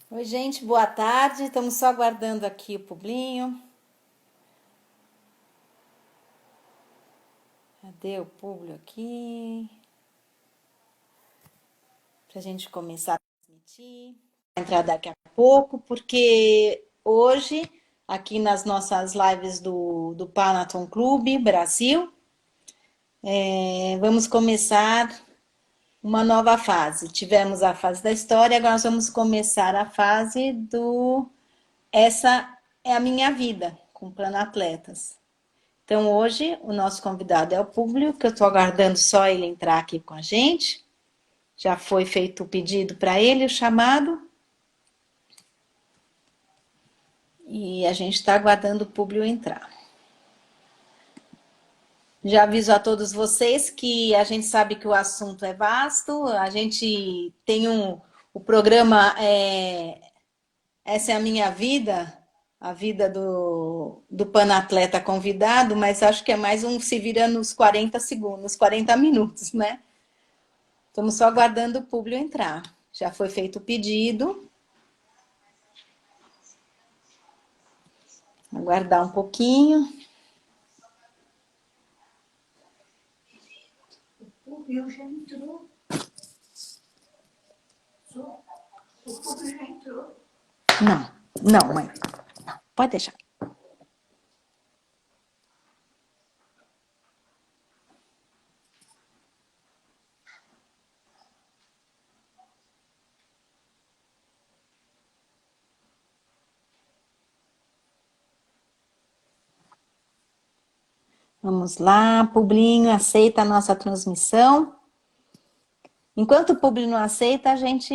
Oi, gente, boa tarde. Estamos só aguardando aqui o Publinho. Cadê o Publi aqui? Para a gente começar a transmitir. Vai entrar daqui a pouco, porque hoje, aqui nas nossas lives do Panaton Clube Brasil, vamos começar uma nova fase. Tivemos a fase da história, agora nós vamos começar a fase do Essa é a Minha Vida, com Plano Atletas. Então, hoje, o nosso convidado é o Públio, que eu estou aguardando só ele entrar aqui com a gente. Já foi feito o pedido para ele, o chamado. E a gente está aguardando o Públio entrar. Já aviso a todos vocês que a gente sabe que o assunto é vasto. A gente tem o programa Essa é a Minha Vida, a vida do Panatleta convidado, mas acho que é mais um se vira nos 40 segundos, nos 40 minutos, né? Estamos só aguardando o público entrar. Já foi feito o pedido. Aguardar um pouquinho. O Públio já entrou. O Públio já entrou. Não, não, mãe. Não, pode deixar. Vamos lá, Publinho, aceita a nossa transmissão. Enquanto o Publinho não aceita, a gente...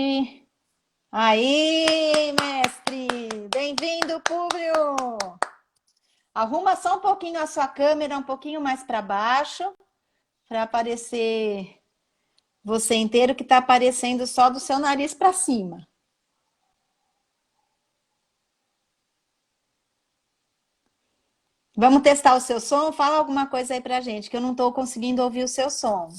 Aí, mestre! Bem-vindo, Publio! Arruma só um pouquinho a sua câmera, um pouquinho mais para baixo, para aparecer você inteiro, que está aparecendo só do seu nariz para cima. Vamos testar o seu som? Fala alguma coisa aí pra gente, que eu não estou conseguindo ouvir o seu som.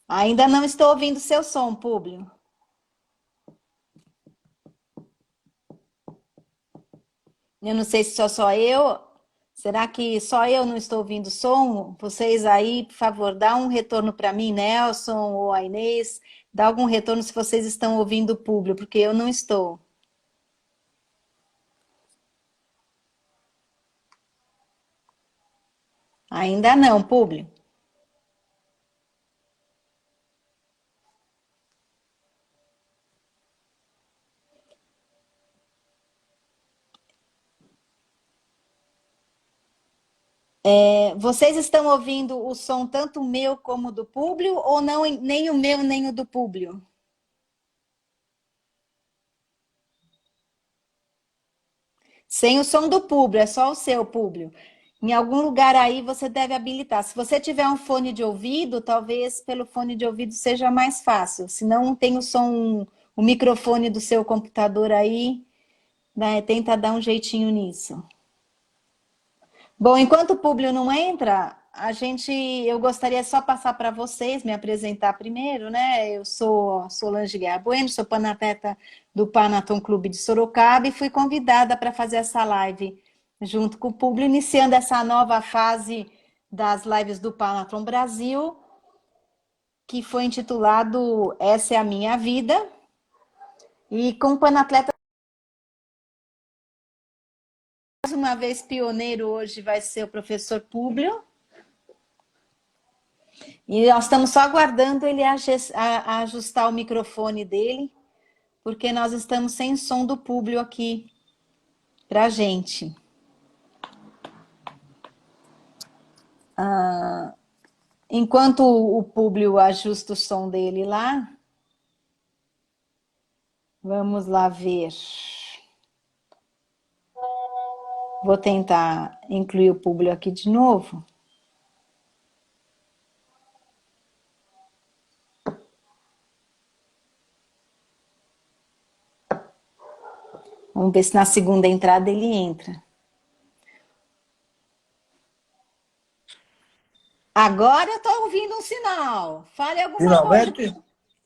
Ainda não estou ouvindo o seu som, Públio. Eu não sei se só eu. Será que só eu não estou ouvindo o som? Vocês aí, por favor, dá um retorno para mim, Nelson ou a Inês. Dá algum retorno se vocês estão ouvindo o Públio, porque eu não estou. Ainda não, Públio. Vocês estão ouvindo o som tanto meu como do Públio, ou não, nem o meu nem o do Públio? Sem o som do Públio, é só o seu Públio. Em algum lugar aí você deve habilitar. Se você tiver um fone de ouvido, talvez pelo fone de ouvido seja mais fácil. Se não tem o som, o microfone do seu computador aí, né, tenta dar um jeitinho nisso. Bom, enquanto o Públio não entra, eu gostaria só passar para vocês, me apresentar primeiro, né? Eu sou a Solange Guerra Bueno, sou panatleta do Panaton Clube de Sorocaba e fui convidada para fazer essa live junto com o Públio, iniciando essa nova fase das lives do Panaton Brasil, que foi intitulado Essa é a Minha Vida, e com o panatleta mais uma vez pioneiro hoje vai ser o professor Públio. E nós estamos só aguardando ele ajustar o microfone dele, porque nós estamos sem som do Públio aqui para a gente. Enquanto o Públio ajusta o som dele lá, vamos lá ver. Vou tentar incluir o Públio aqui de novo. Vamos ver se na segunda entrada ele entra. Agora eu estou ouvindo um sinal. Fale alguma coisa. Finalmente?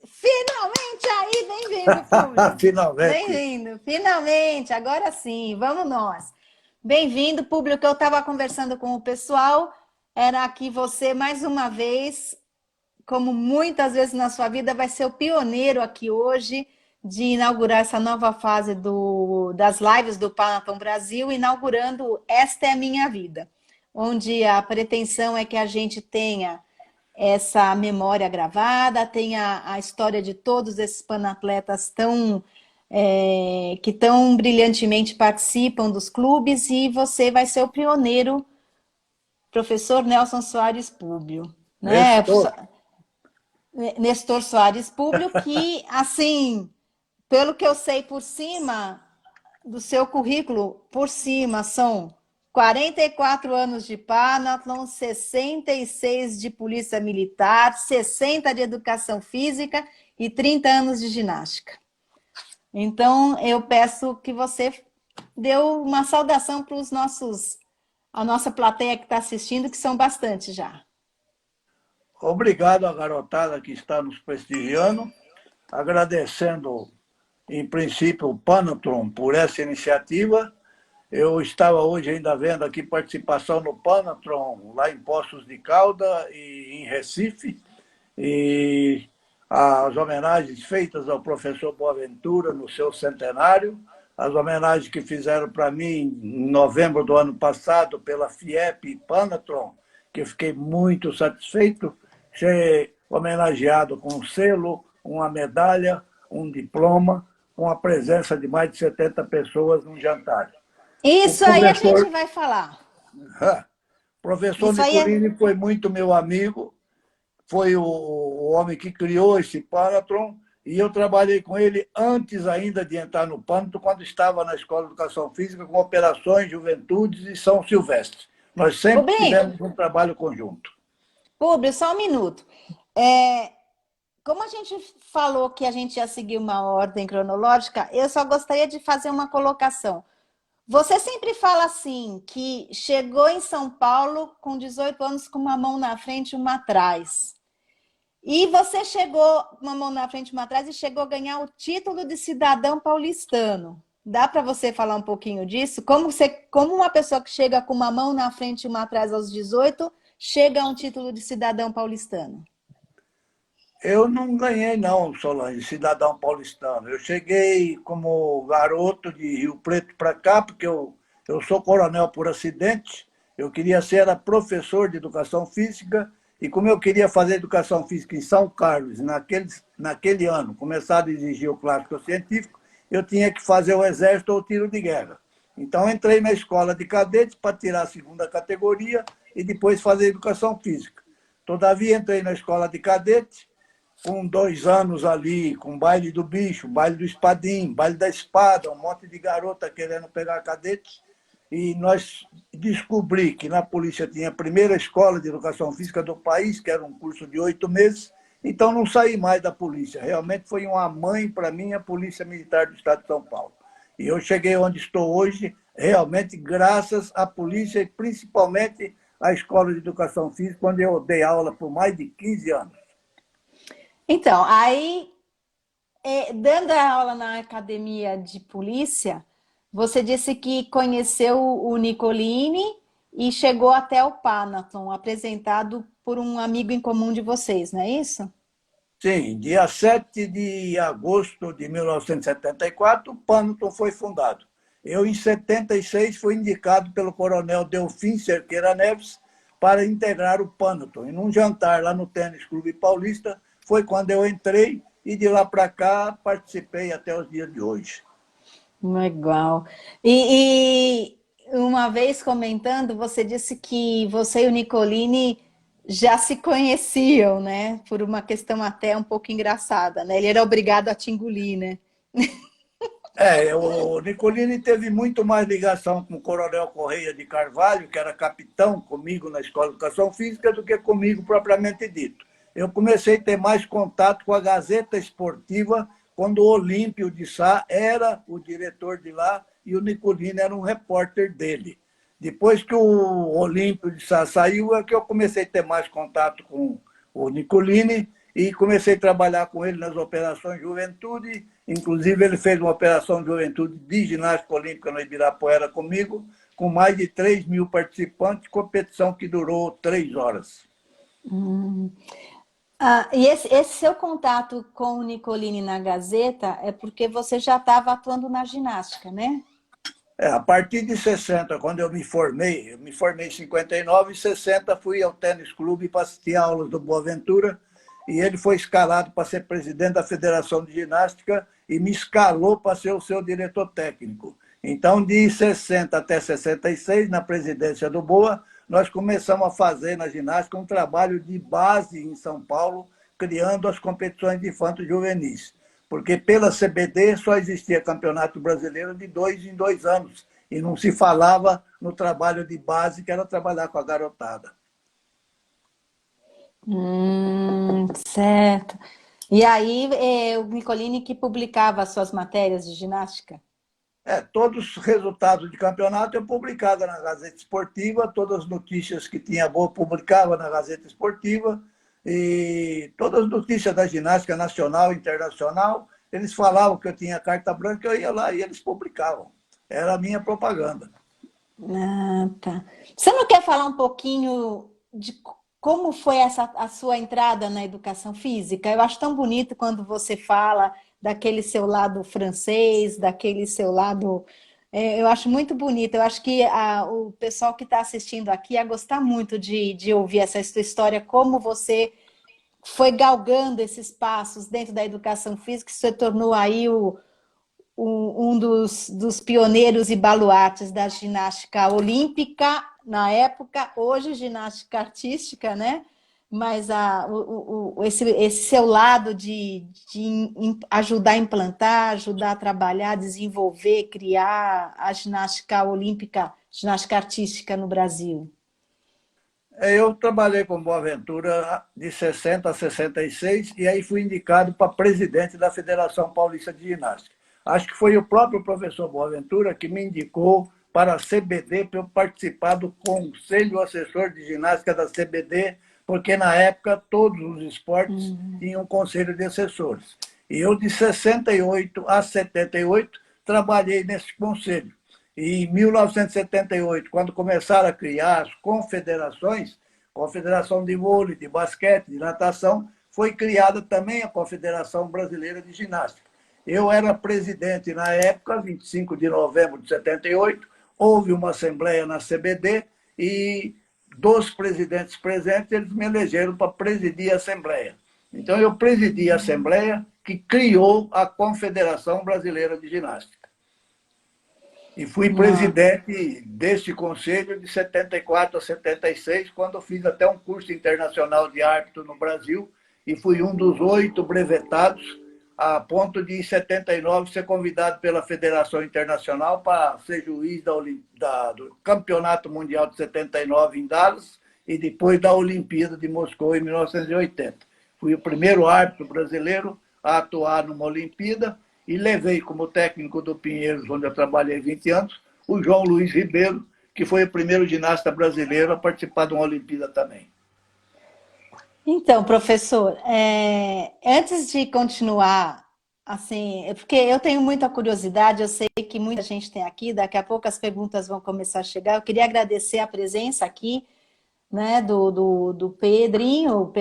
Finalmente aí, bem-vindo, público. Finalmente. Bem-vindo, finalmente, agora sim, vamos nós. Bem-vindo, público. Eu estava conversando com o pessoal, era que você, mais uma vez, como muitas vezes na sua vida, vai ser o pioneiro aqui hoje de inaugurar essa nova fase das lives do Panatom Brasil, inaugurando Esta é a Minha Vida, onde a pretensão é que a gente tenha essa memória gravada, tenha a história de todos esses panatletas que tão brilhantemente participam dos clubes, e você vai ser o pioneiro, professor Nelson Soares Públio, né? Nestor. Nestor Soares Públio, que, assim, pelo que eu sei por cima do seu currículo, por cima, são 44 anos de Panathlon, 66 de Polícia Militar, 60 de Educação Física e 30 anos de ginástica. Então, eu peço que você dê uma saudação para a nossa plateia que está assistindo, que são bastante já. Obrigado à garotada que está nos prestigiando, agradecendo, em princípio, o Panathlon por essa iniciativa. Eu estava hoje ainda vendo aqui participação no Panathlon, lá em Poços de Caldas e em Recife, e as homenagens feitas ao professor Boaventura no seu centenário, as homenagens que fizeram para mim em novembro do ano passado pela FIEP e Panathlon, que eu fiquei muito satisfeito, ser homenageado com um selo, uma medalha, um diploma, com a presença de mais de 70 pessoas num jantar. Isso aí a gente vai falar. O professor Isso aí Nicolini foi muito meu amigo, foi o homem que criou esse Panathlon, e eu trabalhei com ele antes ainda de entrar no Panathlon, quando estava na Escola de Educação Física, com Operações, Juventudes e São Silvestre. Nós sempre tivemos um trabalho conjunto. Públio, só um minuto. Como a gente falou que a gente ia seguir uma ordem cronológica, eu só gostaria de fazer uma colocação. Você sempre fala assim, que chegou em São Paulo com 18 anos com uma mão na frente e uma atrás. E você chegou com uma mão na frente e uma atrás e chegou a ganhar o título de cidadão paulistano. Dá para você falar um pouquinho disso? Como uma pessoa que chega com uma mão na frente e uma atrás aos 18, chega a um título de cidadão paulistano? Eu não ganhei, não, Solange, cidadão paulistano. Eu cheguei como garoto de Rio Preto para cá, porque eu sou coronel por acidente. Eu queria ser era professor de educação física, e como eu queria fazer educação física em São Carlos, naquele ano, começar a exigir o clássico científico, eu tinha que fazer o exército ou tiro de guerra. Então, entrei na escola de cadetes para tirar a segunda categoria e depois fazer educação física. Todavia, entrei na escola de cadetes, com 2 anos ali, com baile do bicho, baile do espadim, baile da espada, um monte de garota querendo pegar cadete. E nós descobri que na polícia tinha a primeira escola de educação física do país, que era um curso de 8 meses, então não saí mais da polícia. Realmente foi uma mãe para mim a Polícia Militar do Estado de São Paulo. E eu cheguei onde estou hoje, realmente graças à polícia e principalmente à Escola de Educação Física, onde eu dei aula por mais de 15 anos. Então, aí, dando a aula na academia de polícia, você disse que conheceu o Nicolini e chegou até o Panathlon, apresentado por um amigo em comum de vocês, não é isso? Sim, dia 7 de agosto de 1974, o Panathlon foi fundado. Eu, em 76, fui indicado pelo coronel Delfim Cerqueira Neves para integrar o Panathlon. E num jantar lá no Tênis Clube Paulista, foi quando eu entrei e de lá para cá participei até os dias de hoje. Legal. E uma vez comentando, você disse que você e o Nicolini já se conheciam, né? Por uma questão até um pouco engraçada, né? Ele era obrigado a te engolir, né? O Nicolini teve muito mais ligação com o Coronel Correia de Carvalho, que era capitão comigo na Escola de Educação Física, do que comigo propriamente dito. Eu comecei a ter mais contato com a Gazeta Esportiva quando o Olímpio de Sá era o diretor de lá e o Nicolini era um repórter dele. Depois que o Olímpio de Sá saiu, é que eu comecei a ter mais contato com o Nicolini e comecei a trabalhar com ele nas operações de juventude. Inclusive, ele fez uma operação de juventude de ginástica olímpica no Ibirapuera comigo, com mais de 3.000 participantes, competição que durou 3 horas. E esse seu contato com o Nicolini na Gazeta é porque você já estava atuando na ginástica, né? A partir de 60, quando eu me formei em 59, em 60 fui ao tênis clube para assistir aulas do Boaventura, e ele foi escalado para ser presidente da Federação de Ginástica e me escalou para ser o seu diretor técnico. Então, de 60 até 66, na presidência do Boa, nós começamos a fazer na ginástica um trabalho de base em São Paulo, criando as competições de infantos juvenis. Porque pela CBD só existia campeonato brasileiro de 2 em 2 anos, e não se falava no trabalho de base, que era trabalhar com a garotada. Certo. E aí, o Nicolini que publicava as suas matérias de ginástica? Todos os resultados de campeonato eu publicava na Gazeta Esportiva, todas as notícias que tinha boa eu publicava na Gazeta Esportiva, e todas as notícias da ginástica nacional e internacional, eles falavam que eu tinha carta branca, eu ia lá e eles publicavam. Era a minha propaganda. Tá. Você não quer falar um pouquinho de como foi a sua entrada na educação física? Eu acho tão bonito quando você fala daquele seu lado francês, daquele seu lado... eu acho muito bonito. Eu acho que o pessoal que está assistindo aqui ia gostar muito de ouvir essa sua história, como você foi galgando esses passos dentro da educação física, que se tornou aí um dos pioneiros e baluartes da ginástica olímpica na época, hoje ginástica artística, né? Mas esse seu lado de ajudar a implantar, ajudar a trabalhar, desenvolver, criar a ginástica olímpica, ginástica artística no Brasil. Eu trabalhei com Boaventura de 60 a 66 e aí fui indicado para presidente da Federação Paulista de Ginástica. Acho que foi o próprio professor Boaventura que me indicou para a CBD para eu participar do Conselho Assessor de Ginástica da CBD, porque na época todos os esportes tinham um conselho de assessores. E eu, de 68 a 78, trabalhei nesse conselho. E em 1978, quando começaram a criar as confederações, Confederação de Vôlei, de Basquete, de Natação, foi criada também a Confederação Brasileira de Ginástica. Eu era presidente na época, 25 de novembro de 78, houve uma assembleia na CBD e dos presidentes presentes, eles me elegeram para presidir a assembleia. Então, eu presidi a assembleia que criou a Confederação Brasileira de Ginástica. E fui presidente deste conselho de 74 a 76, quando eu fiz até um curso internacional de árbitro no Brasil e fui um dos 8 brevetados, a ponto de, em 79, ser convidado pela Federação Internacional para ser juiz do Campeonato Mundial de 79 em Dallas e depois da Olimpíada de Moscou em 1980. Fui o primeiro árbitro brasileiro a atuar numa Olimpíada e levei como técnico do Pinheiros, onde eu trabalhei 20 anos, o João Luiz Ribeiro, que foi o primeiro ginasta brasileiro a participar de uma Olimpíada também. Então, professor, antes de continuar, assim, porque eu tenho muita curiosidade, eu sei que muita gente tem aqui, daqui a pouco as perguntas vão começar a chegar. Eu queria agradecer a presença aqui, né, do Pedrinho,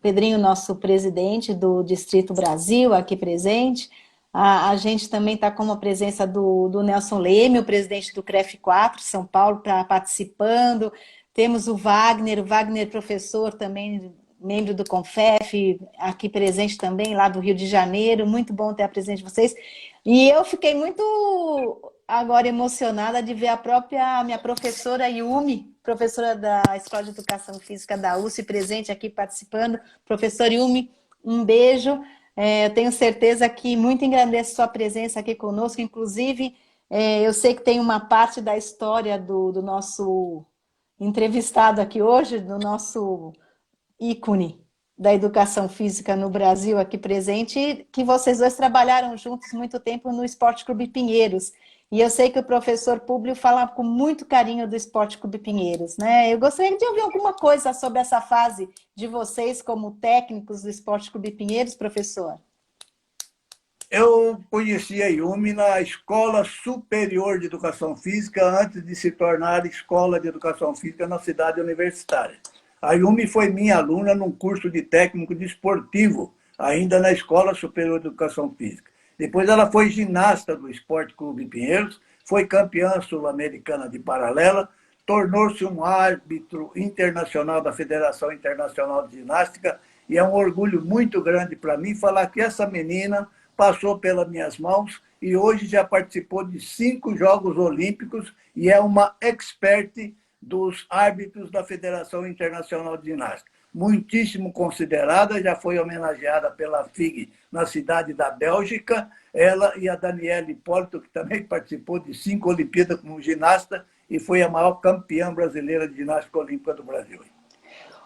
Pedrinho, nosso presidente do Distrito Brasil, aqui presente. A gente também está com a presença do Nelson Leme, o presidente do CREF 4, São Paulo, participando. Temos o Wagner professor também, membro do Confef, aqui presente também, lá do Rio de Janeiro. Muito bom ter a presença de vocês. E eu fiquei muito agora emocionada de ver a minha professora Yumi, professora da Escola de Educação Física da USP, presente aqui participando. Professor Yumi, um beijo. Eu tenho certeza que muito engrandece sua presença aqui conosco. Inclusive, eu sei que tem uma parte da história do nosso entrevistado aqui hoje, do nosso ícone da educação física no Brasil aqui presente, que vocês dois trabalharam juntos muito tempo no Esporte Clube Pinheiros. E eu sei que o professor Públio fala com muito carinho do Esporte Clube Pinheiros, né? Eu gostaria de ouvir alguma coisa sobre essa fase de vocês como técnicos do Esporte Clube Pinheiros, professor. Eu conheci a IUME na Escola Superior de Educação Física, antes de se tornar Escola de Educação Física na cidade universitária. A IUME foi minha aluna num curso de técnico desportivo, ainda na Escola Superior de Educação Física. Depois ela foi ginasta do Esporte Clube Pinheiros, foi campeã sul-americana de paralela, tornou-se um árbitro internacional da Federação Internacional de Ginástica, e é um orgulho muito grande para mim falar que essa menina passou pelas minhas mãos e hoje já participou de 5 Jogos Olímpicos e é uma expert dos árbitros da Federação Internacional de Ginástica. Muitíssimo considerada, já foi homenageada pela FIG na cidade da Bélgica, ela e a Daniela Hipólito, que também participou de 5 Olimpíadas como ginasta e foi a maior campeã brasileira de ginástica olímpica do Brasil.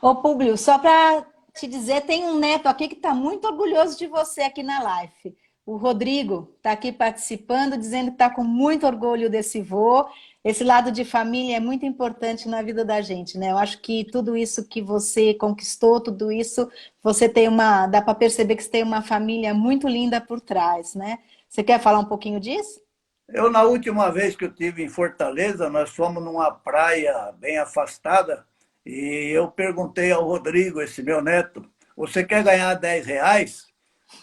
Ô, Públio, só para te dizer, tem um neto aqui que está muito orgulhoso de você aqui na live. O Rodrigo está aqui participando, dizendo que está com muito orgulho desse vô. Esse lado de família é muito importante na vida da gente, né? Eu acho que tudo isso que você conquistou, tudo isso, você tem dá para perceber que você tem uma família muito linda por trás, né? Você quer falar um pouquinho disso? Eu, na última vez que eu estive em Fortaleza, nós fomos numa praia bem afastada, e eu perguntei ao Rodrigo, esse meu neto, você quer ganhar 10 reais?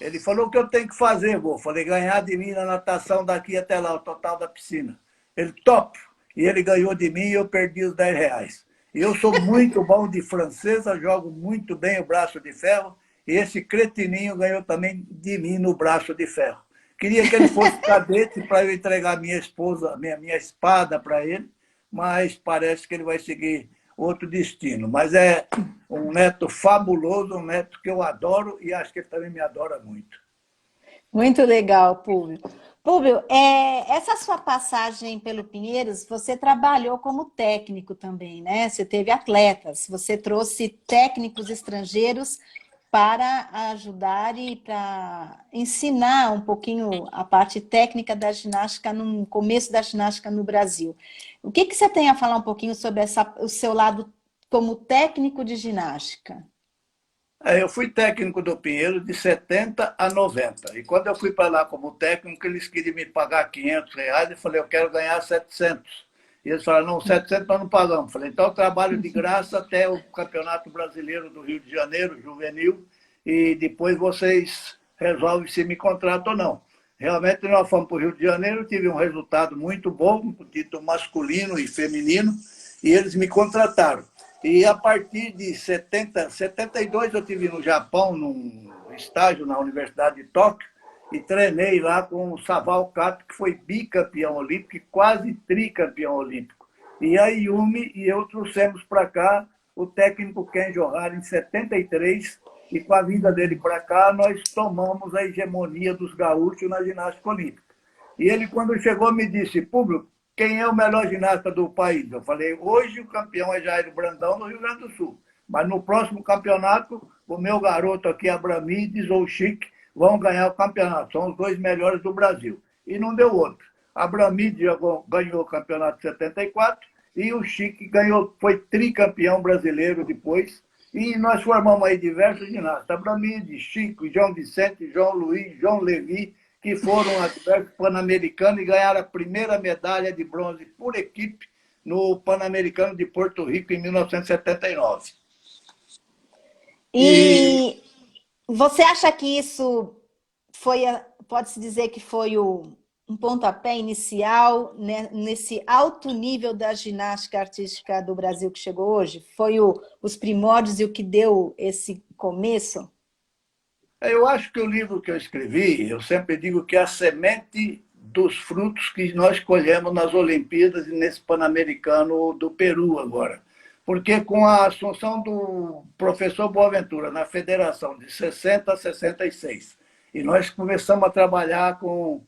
Ele falou o que eu tenho que fazer, vô. Falei, ganhar de mim na natação daqui até lá, o total da piscina. Ele, top! E ele ganhou de mim e eu perdi os 10 reais. E eu sou muito bom de francesa, jogo muito bem o braço de ferro, e esse cretininho ganhou também de mim no braço de ferro. Queria que ele fosse cadete para eu entregar minha esposa, minha espada para ele, mas parece que ele vai seguir outro destino. Mas é um neto fabuloso, um neto que eu adoro e acho que ele também me adora muito. Muito legal, Públio. Públio, essa sua passagem pelo Pinheiros, você trabalhou como técnico também, né? Você teve atletas, você trouxe técnicos estrangeiros para ajudar e para ensinar um pouquinho a parte técnica da ginástica, no começo da ginástica no Brasil. O que você tem a falar um pouquinho sobre o seu lado como técnico de ginástica? Eu fui técnico do Pinheiro de 70 a 90. E quando eu fui para lá como técnico, eles queriam me pagar 500 reais. Eu falei, eu quero ganhar 700. E eles falaram, não, 700 nós não pagamos. Eu falei, então eu trabalho de graça até o Campeonato Brasileiro do Rio de Janeiro, juvenil, e depois vocês resolvem se me contratam ou não. Realmente nós fomos para o Rio de Janeiro, tive um resultado muito bom, título masculino e feminino, e eles me contrataram. E a partir de 72 eu estive no Japão, num estágio na Universidade de Tóquio, e treinei lá com o Saval Kato, que foi bicampeão olímpico e quase tricampeão olímpico. E a Yumi e eu trouxemos para cá o técnico Ken Johara em 73, e com a vinda dele para cá, nós tomamos a hegemonia dos gaúchos na ginástica olímpica. E ele, quando chegou, me disse, Públio, quem é o melhor ginasta do país? Eu falei, hoje o campeão é Jair Brandão, no Rio Grande do Sul. Mas no próximo campeonato, o meu garoto aqui, Abramides ou Chique, vão ganhar o campeonato. São os 2 melhores do Brasil. E não deu outro. Abramides ganhou o campeonato de 74 e o Chique ganhou, foi tricampeão brasileiro depois. E nós formamos aí diversos ginastas. Abramides, Chico, João Vicente, João Luiz, João Levi, que foram atletas pan-americanos e ganharam a primeira medalha de bronze por equipe no Pan-Americano de Porto Rico em 1979. E você acha que isso pode-se dizer que foi um pontapé inicial, né, nesse alto nível da ginástica artística do Brasil que chegou hoje? Foi os primórdios e o que deu esse começo? Eu acho que o livro que eu escrevi, eu sempre digo que é a semente dos frutos que nós colhemos nas Olimpíadas e nesse Pan-Americano do Peru agora. Porque com a assunção do professor Boaventura na federação de 60 a 66, e nós começamos a trabalhar com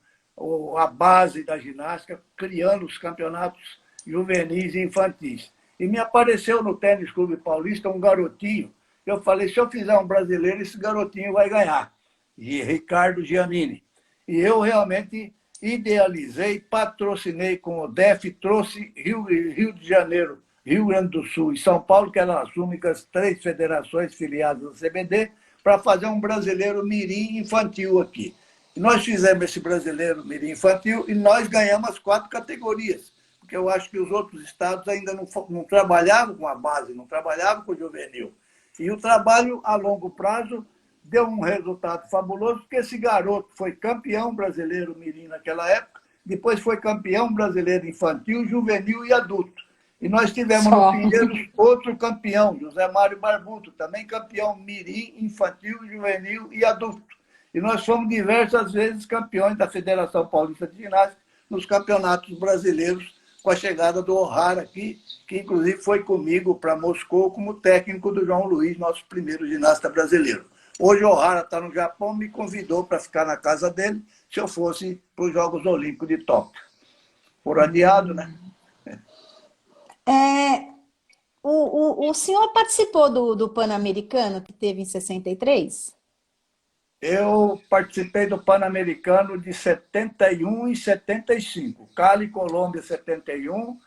a base da ginástica, criando os campeonatos juvenis e infantis. E me apareceu no Tênis Clube Paulista um garotinho. Eu falei, se eu fizer um brasileiro, esse garotinho vai ganhar. E Ricardo Giannini. E eu realmente idealizei, patrocinei com o DEF, trouxe Rio de Janeiro, Rio Grande do Sul e São Paulo, que eram as únicas 3 federações filiadas ao CBD, para fazer um brasileiro mirim infantil aqui. E nós fizemos esse brasileiro mirim infantil e nós ganhamos as 4 categorias, porque eu acho que os outros estados ainda não trabalhavam com a base, não trabalhavam com o juvenil. E o trabalho a longo prazo deu um resultado fabuloso, porque esse garoto foi campeão brasileiro mirim naquela época, depois foi campeão brasileiro infantil, juvenil e adulto. E nós tivemos no Pinheiros outro campeão, José Mário Barbuto, também campeão mirim, infantil, juvenil e adulto. E nós fomos diversas vezes campeões da Federação Paulista de Ginástica nos campeonatos brasileiros, com a chegada do O'Hara aqui, que inclusive foi comigo para Moscou como técnico do João Luiz, nosso primeiro ginasta brasileiro. Hoje o O'Hara está no Japão, me convidou para ficar na casa dele se eu fosse para os Jogos Olímpicos de Tóquio. Por adiado, né? O senhor participou do Pan-Americano que teve em 63? Eu participei do Pan-Americano de 71 e 75. Cali, Colômbia, 71.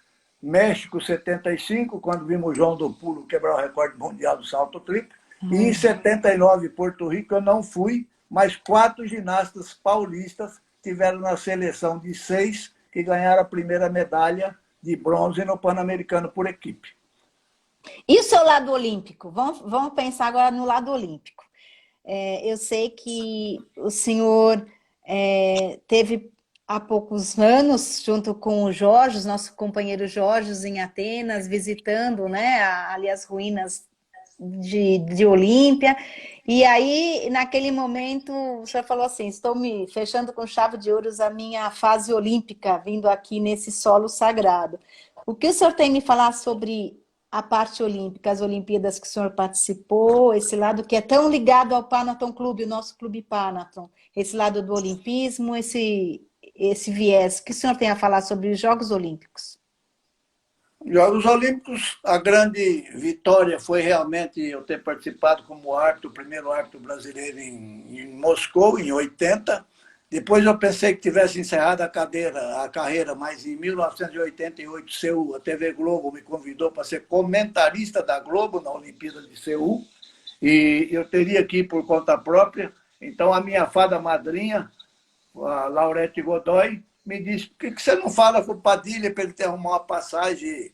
México, 75, quando vimos o João do Pulo quebrar o recorde mundial do salto triplo. E em 79, Porto Rico, eu não fui, mas 4 ginastas paulistas tiveram na seleção de 6 que ganharam a primeira medalha de bronze no Pan-Americano por equipe. E o seu lado olímpico? Vamos pensar agora no lado olímpico. Eu sei que o senhor teve há poucos anos, junto com o Jorge, nosso companheiro Jorge, em Atenas, visitando, né, ali as ruínas de Olímpia. E aí, naquele momento, o senhor falou assim, estou me fechando com chave de ouro a minha fase olímpica, vindo aqui nesse solo sagrado. O que o senhor tem me falar sobre a parte olímpica, as Olimpíadas que o senhor participou, esse lado que é tão ligado ao Panathon Clube, o nosso clube Panathon, esse lado do olimpismo, esse viés, o que o senhor tem a falar sobre os Jogos Olímpicos? Jogos Olímpicos, a grande vitória foi realmente eu ter participado como árbitro, o primeiro árbitro brasileiro em Moscou, em 80. Depois eu pensei que tivesse encerrado a carreira, mas em 1988, Seul, a TV Globo me convidou para ser comentarista da Globo na Olimpíada de Seul, e eu teria que ir por conta própria. Então a minha fada madrinha, a Laurete Godoy, me disse, por que você não fala com o Padilha para ele ter arrumar uma passagem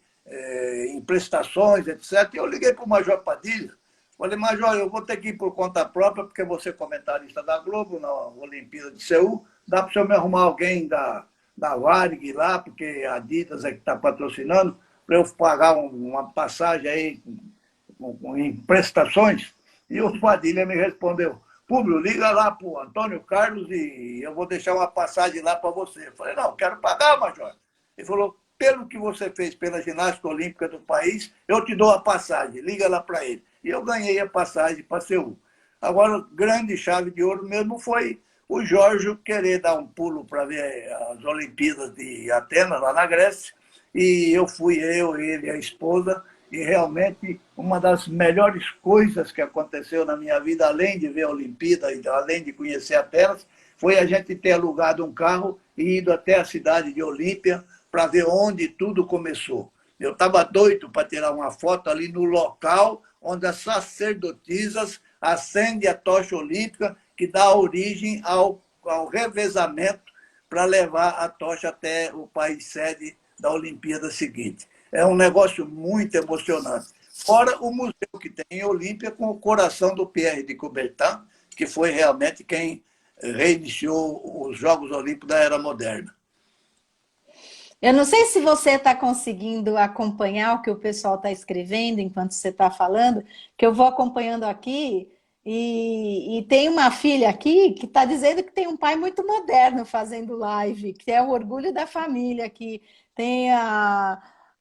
em prestações, etc. E eu liguei para o Major Padilha. Falei, Major, eu vou ter que ir por conta própria, porque você é comentarista da Globo na Olimpíada de Seul. Dá para o senhor me arrumar alguém da Varig lá, porque a Adidas é que está patrocinando, para eu pagar uma passagem aí em prestações? E o Padilha me respondeu, Públio, liga lá para o Antônio Carlos e eu vou deixar uma passagem lá para você. Eu falei, não, quero pagar, Major. Ele falou, pelo que você fez pela ginástica olímpica do país, eu te dou a passagem, liga lá para ele. E eu ganhei a passagem para Seul. Agora, grande chave de ouro mesmo foi o Jorge querer dar um pulo para ver as Olimpíadas de Atenas, lá na Grécia. E eu fui, ele e a esposa, e realmente uma das melhores coisas que aconteceu na minha vida, além de ver a Olimpíada, além de conhecer Atenas, foi a gente ter alugado um carro e ido até a cidade de Olímpia para ver onde tudo começou. Eu estava doido para tirar uma foto ali no local onde as sacerdotisas acendem a tocha olímpica que dá origem ao revezamento para levar a tocha até o país sede da Olimpíada seguinte. É um negócio muito emocionante. Fora o museu que tem em Olímpia com o coração do Pierre de Coubertin, que foi realmente quem reiniciou os Jogos Olímpicos da Era Moderna. Eu não sei se você está conseguindo acompanhar o que o pessoal está escrevendo enquanto você está falando, que eu vou acompanhando aqui e tem uma filha aqui que está dizendo que tem um pai muito moderno fazendo live, que é o orgulho da família, que tem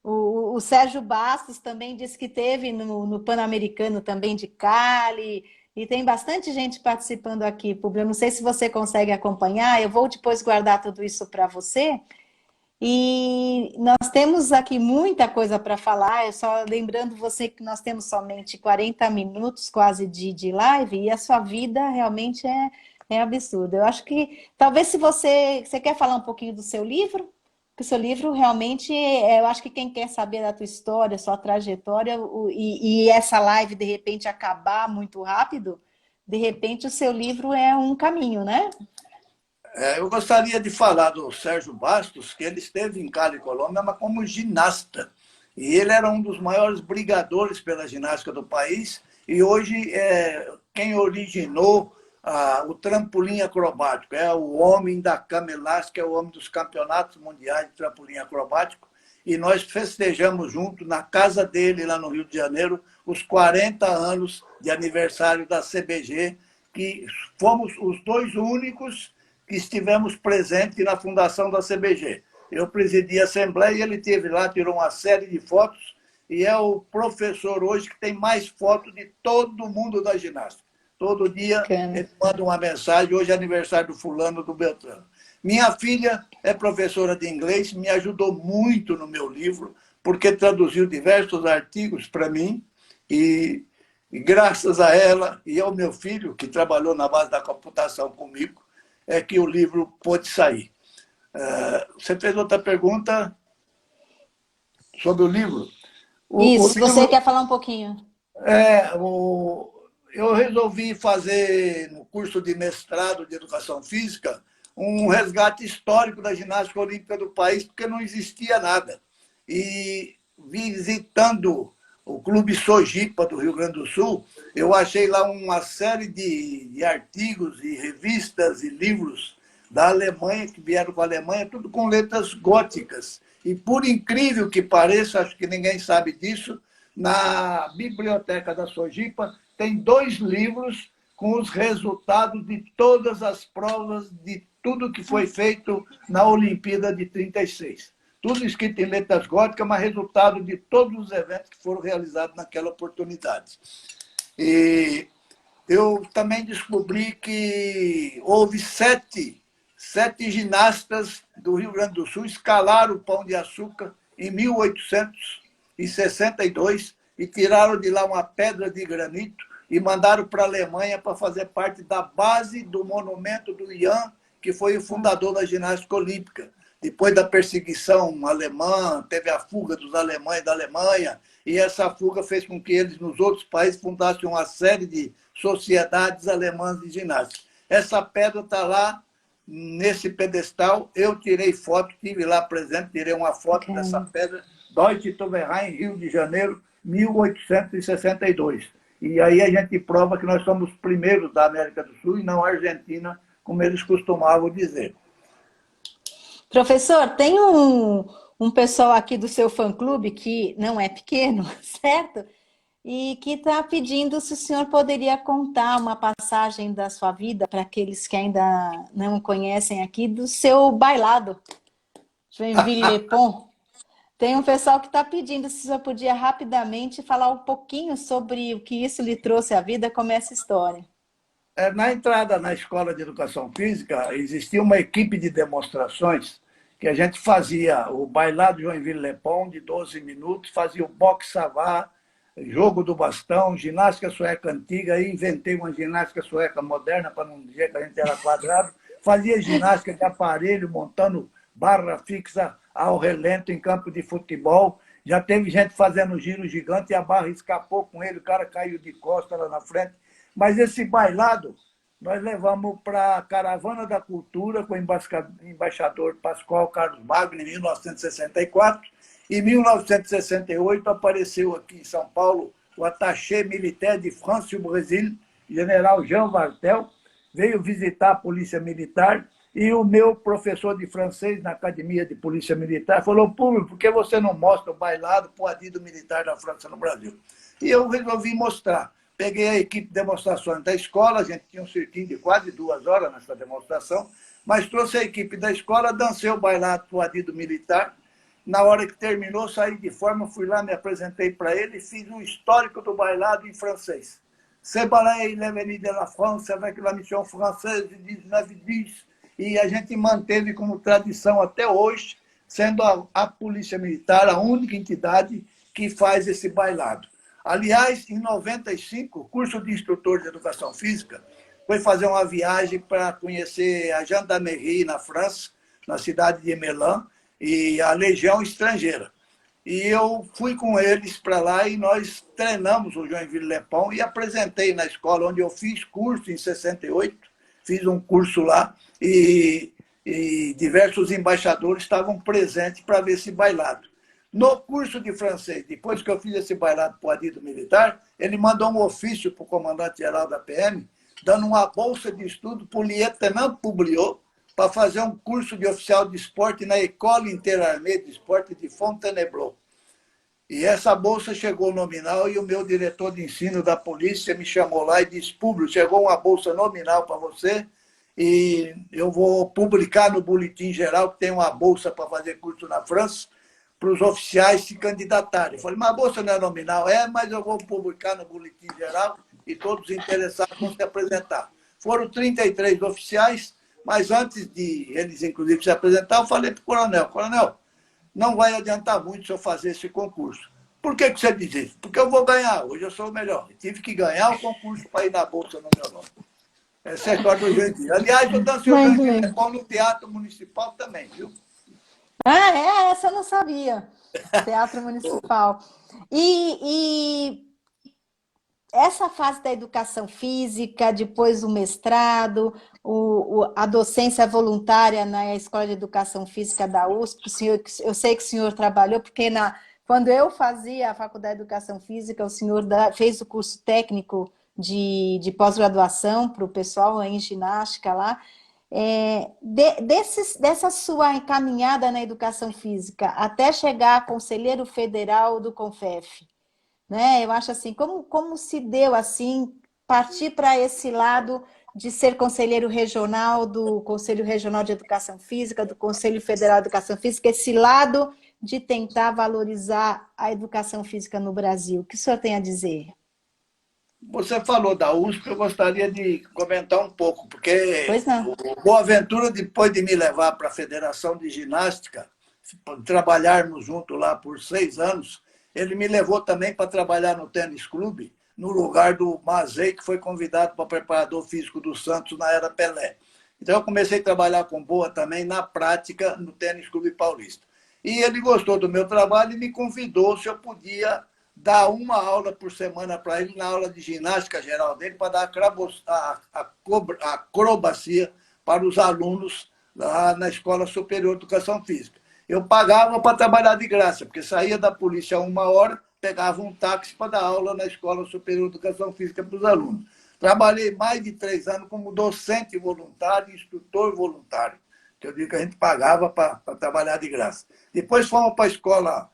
o Sérgio Bastos também disse que teve no Pan-Americano também de Cali, e tem bastante gente participando aqui, Públio. Eu não sei se você consegue acompanhar, eu vou depois guardar tudo isso para você. E nós temos aqui muita coisa para falar, só lembrando você que nós temos somente 40 minutos quase de live, e a sua vida realmente É absurdo. Eu acho que talvez se você quer falar um pouquinho do seu livro, porque o seu livro realmente, eu acho que quem quer saber da tua história, sua trajetória, e essa live de repente acabar muito rápido, de repente o seu livro é um caminho, né? Eu gostaria de falar do Sérgio Bastos, que ele esteve em Cali, Colômbia, mas como ginasta. E ele era um dos maiores brigadores pela ginástica do país, e hoje quem originou o trampolim acrobático. É o homem da cama elástica, é o homem dos campeonatos mundiais de trampolim acrobático. E nós festejamos junto, na casa dele, lá no Rio de Janeiro, os 40 anos de aniversário da CBG, que fomos os dois únicos que estivemos presentes na fundação da CBG. Eu presidi a Assembleia e ele esteve lá, tirou uma série de fotos, e é o professor hoje que tem mais fotos de todo mundo da ginástica. Todo dia ele manda uma mensagem, hoje é aniversário do fulano, do Beltrano. Minha filha é professora de inglês, me ajudou muito no meu livro, porque traduziu diversos artigos para mim, e graças a ela e ao meu filho, que trabalhou na base da computação comigo, é que o livro pôde sair. Você fez outra pergunta sobre o livro? Isso, Livro, você quer falar um pouquinho? Eu resolvi fazer, no curso de mestrado de Educação Física, um resgate histórico da ginástica olímpica do país, porque não existia nada. E visitando o Clube Sojipa do Rio Grande do Sul, eu achei lá uma série de artigos e revistas e livros da Alemanha, que vieram com a Alemanha, tudo com letras góticas. E, por incrível que pareça, acho que ninguém sabe disso, na biblioteca da Sojipa tem 2 livros com os resultados de todas as provas, de tudo que foi feito na Olimpíada de 36. Tudo escrito em letras góticas, mas resultado de todos os eventos que foram realizados naquela oportunidade. E eu também descobri que houve 7 ginastas do Rio Grande do Sul escalaram o Pão de Açúcar em 1862 e tiraram de lá uma pedra de granito e mandaram para a Alemanha para fazer parte da base do monumento do Ian, que foi o fundador da ginástica olímpica. Depois da perseguição alemã, teve a fuga dos alemães da Alemanha, e essa fuga fez com que eles, nos outros países, fundassem uma série de sociedades alemãs de ginástica. Essa pedra está lá, nesse pedestal. Eu tirei foto, estive lá presente, tirei uma foto dessa pedra, Deutsche Toverheim, Rio de Janeiro, 1862. E aí a gente prova que nós somos os primeiros da América do Sul e não a Argentina, como eles costumavam dizer. Professor, tem um pessoal aqui do seu fã-clube que não é pequeno, certo? E que está pedindo se o senhor poderia contar uma passagem da sua vida para aqueles que ainda não conhecem aqui, do seu bailado, Joinville-le-Pont. Tem um pessoal que está pedindo se o senhor podia rapidamente falar um pouquinho sobre o que isso lhe trouxe à vida, como é essa história. Na entrada na Escola de Educação Física, existia uma equipe de demonstrações que a gente fazia o bailado Joinville-le-Pont de 12 minutos, fazia o boxe savate, jogo do bastão, ginástica sueca antiga, aí inventei uma ginástica sueca moderna, para não dizer que a gente era quadrado, fazia ginástica de aparelho, montando barra fixa ao relento em campo de futebol, já teve gente fazendo giro gigante e a barra escapou com ele, o cara caiu de costas lá na frente. Mas esse bailado nós levamos para a Caravana da Cultura com o embaixador Pascoal Carlos Magno em 1964. Em 1968 apareceu aqui em São Paulo o attaché militaire de France e Brasil, general Jean Vartel, veio visitar a Polícia Militar e o meu professor de francês na Academia de Polícia Militar falou: Público, por que você não mostra o bailado para o adido militar da França no Brasil? E eu resolvi mostrar. Peguei a equipe de demonstrações da escola, a gente tinha um circuito de quase 2 horas nessa demonstração, mas trouxe a equipe da escola, dancei o bailado para o adido militar. Na hora que terminou, saí de forma, fui lá, me apresentei para ele e fiz um histórico do bailado em francês. C'est ballet, il est venu de la France avec la mission française de 1910. E a gente manteve como tradição até hoje, sendo a Polícia Militar a única entidade que faz esse bailado. Aliás, em 95, o curso de instrutor de Educação Física foi fazer uma viagem para conhecer a Gendarmerie na França, na cidade de Melun, e a Legião Estrangeira. E eu fui com eles para lá e nós treinamos o Joinville-Le Pont e apresentei na escola onde eu fiz curso em 68, fiz um curso lá e diversos embaixadores estavam presentes para ver esse bailado. No curso de francês, depois que eu fiz esse bailado para o adido militar, ele mandou um ofício para o comandante-geral da PM, dando uma bolsa de estudo para o lieutenant Publiot, para fazer um curso de oficial de esporte na École Interarmée de Esporte de Fontainebleau. E essa bolsa chegou nominal e o meu diretor de ensino da polícia me chamou lá e disse: Públio, chegou uma bolsa nominal para você e eu vou publicar no Boletim Geral que tem uma bolsa para fazer curso na França para os oficiais se candidatarem. Eu falei, mas a bolsa não é nominal? É, mas eu vou publicar no Boletim Geral e todos os interessados vão se apresentar. Foram 33 oficiais, mas antes de eles, inclusive, se apresentar, eu falei para o coronel, coronel, não vai adiantar muito se eu fazer esse concurso. Por que você diz isso? Porque eu vou ganhar, hoje eu sou o melhor. Eu tive que ganhar o concurso para ir na bolsa no meu nome. Essa é a história do Joinville. Aliás, eu dancei o Joinville no Teatro Municipal também, viu? Ah, é? Essa eu não sabia. Teatro Municipal. E essa fase da educação física, depois o mestrado, a docência voluntária na Escola de Educação Física da USP, eu sei que o senhor trabalhou, porque quando eu fazia a Faculdade de Educação Física, o senhor fez o curso técnico de pós-graduação para o pessoal em ginástica lá. Dessa sua caminhada na educação física até chegar a conselheiro federal do CONFEF, né? Eu acho assim, como se deu assim, partir para esse lado de ser conselheiro regional do Conselho Regional de Educação Física, do Conselho Federal de Educação Física, esse lado de tentar valorizar a educação física no Brasil. O que o senhor tem a dizer? Você falou da USP, eu gostaria de comentar um pouco, porque Pois não. o Boaventura, depois de me levar para a Federação de Ginástica, trabalharmos junto lá por 6 anos, ele me levou também para trabalhar no tênis clube, no lugar do Mazei, que foi convidado para preparador físico do Santos na era Pelé. Então, eu comecei a trabalhar com Boa também na prática no tênis clube paulista. E ele gostou do meu trabalho e me convidou se eu podia dar uma aula por semana para ele na aula de ginástica geral dele, para dar a acrobacia para os alunos lá na Escola Superior de Educação Física. Eu pagava para trabalhar de graça, porque saía da polícia a 1 hora, pegava um táxi para dar aula na Escola Superior de Educação Física para os alunos. Trabalhei mais de 3 anos como docente voluntário e instrutor voluntário, que eu digo que a gente pagava para trabalhar de graça. Depois fomos para a Escola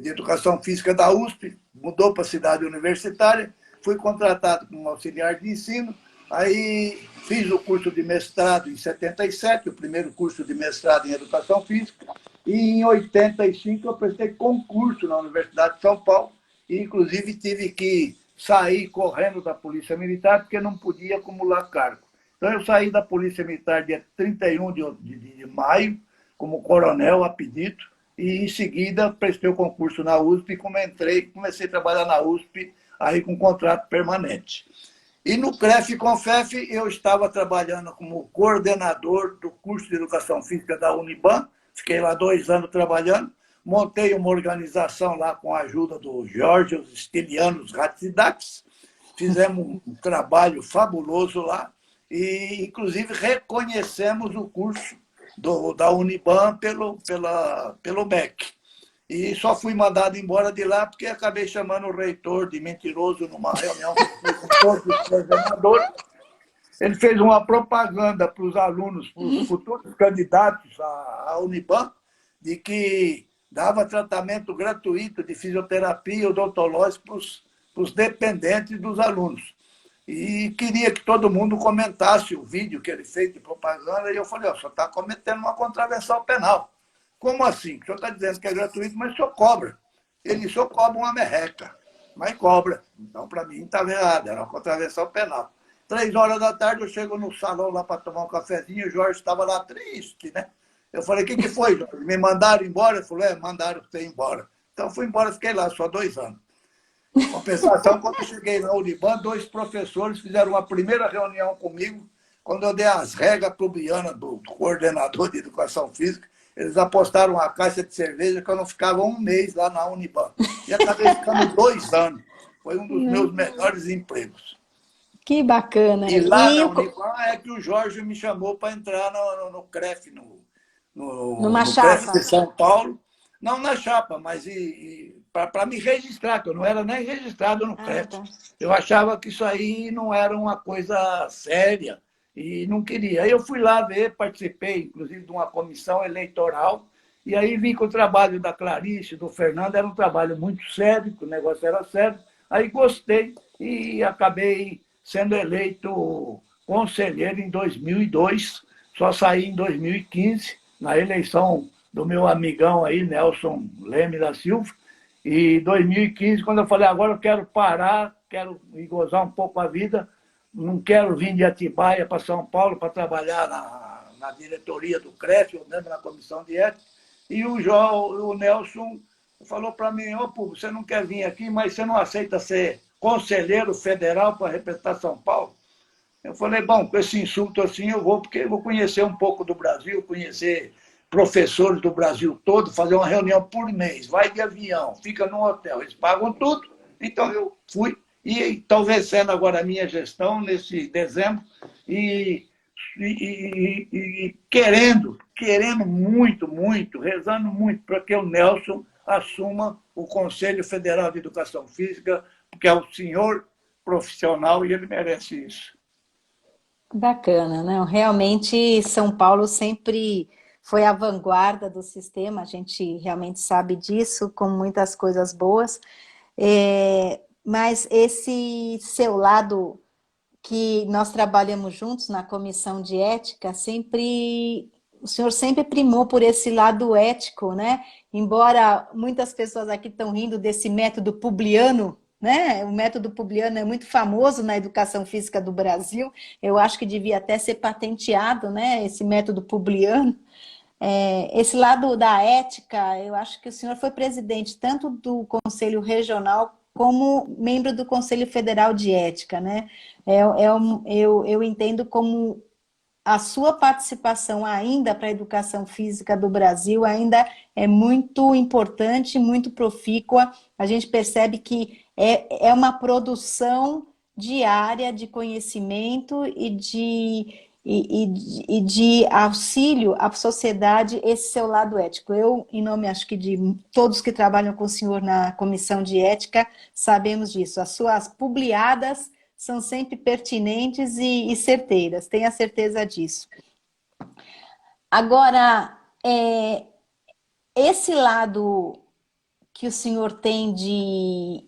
de Educação Física da USP, mudou para a cidade universitária, fui contratado como auxiliar de ensino, aí fiz o curso de mestrado em 77, o primeiro curso de mestrado em Educação Física, e em 85 eu prestei concurso na Universidade de São Paulo, e inclusive tive que sair correndo da Polícia Militar, porque não podia acumular cargo. Então eu saí da Polícia Militar dia 31 de maio, como coronel a pedido, e em seguida prestei o concurso na USP e comecei a trabalhar na USP aí com contrato permanente. E no CREF e CONFEF eu estava trabalhando como coordenador do curso de Educação Física da Uniban, fiquei lá 2 anos trabalhando, montei uma organização lá com a ajuda do Jorge, os Estilianos Ratzidax, fizemos um trabalho fabuloso lá e, inclusive, reconhecemos o curso da Uniban pelo MEC. E só fui mandado embora de lá porque acabei chamando o reitor de mentiroso numa reunião com todos os coordenadores. Ele fez uma propaganda para os alunos, para os futuros candidatos à Uniban, de que dava tratamento gratuito de fisioterapia e odontológico para os dependentes dos alunos. E queria que todo mundo comentasse o vídeo que ele fez de propaganda, e eu falei, o senhor está cometendo uma contravenção penal. Como assim? O senhor está dizendo que é gratuito, mas o senhor cobra. Ele só cobra uma merreca, mas cobra. Então, para mim, estava errado, era uma contravenção penal. 3 horas da tarde, eu chego no salão lá para tomar um cafezinho, o Jorge estava lá triste, né? Eu falei, o que foi, Jorge? Me mandaram embora? Ele falou, mandaram você embora. Então, fui embora, fiquei lá só 2 anos. Compensação, quando eu cheguei na Uniban, 2 professores fizeram uma primeira reunião comigo, quando eu dei as regras para o Biana, do coordenador de Educação Física, eles apostaram uma caixa de cerveja que eu não ficava um mês lá na Uniban. E acabei ficando 2 anos. Foi um dos meus melhores empregos. Que bacana. E lá na Uniban é que o Jorge me chamou para entrar no CREF, numa no CREF chapa. de São Paulo. Não na chapa, mas para me registrar, que eu não era nem registrado no CREF. Tá. Eu achava que isso aí não era uma coisa séria e não queria. Aí eu fui lá ver, participei, inclusive, de uma comissão eleitoral, e aí vi que o trabalho da Clarice, do Fernando, era um trabalho muito sério, que o negócio era sério. Aí gostei e acabei sendo eleito conselheiro em 2002, só saí em 2015, na eleição do meu amigão aí, Nelson Leme da Silva, e 2015, quando eu falei, agora eu quero parar, quero ir gozar um pouco a vida, não quero vir de Atibaia para São Paulo para trabalhar na diretoria do CREF, ou mesmo na comissão de ética, e o Nelson falou para mim, você não quer vir aqui, mas você não aceita ser conselheiro federal para representar São Paulo? Eu falei, bom, com esse insulto assim eu vou, porque eu vou conhecer um pouco do Brasil, conhecer professores do Brasil todo, fazer uma reunião por mês, vai de avião, fica num hotel, eles pagam tudo. Então eu fui, e estão vencendo agora a minha gestão nesse dezembro, e querendo muito, muito, rezando muito para que o Nelson assuma o Conselho Federal de Educação Física, porque é o senhor profissional e ele merece isso. Bacana, né? Realmente São Paulo sempre foi a vanguarda do sistema, a gente realmente sabe disso, com muitas coisas boas, mas esse seu lado que nós trabalhamos juntos na comissão de ética, o senhor sempre primou por esse lado ético, né? Embora muitas pessoas aqui estão rindo desse método Publiano, né? O método Publiano é muito famoso na educação física do Brasil, eu acho que devia até ser patenteado, né? Esse método Publiano. Esse lado da ética, eu acho que o senhor foi presidente tanto do Conselho Regional como membro do Conselho Federal de Ética, né? Eu entendo como a sua participação ainda para a educação física do Brasil ainda é muito importante, muito profícua. A gente percebe que é uma produção diária de conhecimento e de auxílio à sociedade, esse seu lado ético. Eu, em nome, acho que de todos que trabalham com o senhor na comissão de ética, sabemos disso. As suas publicadas são sempre pertinentes e certeiras, tenha certeza disso. Agora, esse lado que o senhor tem de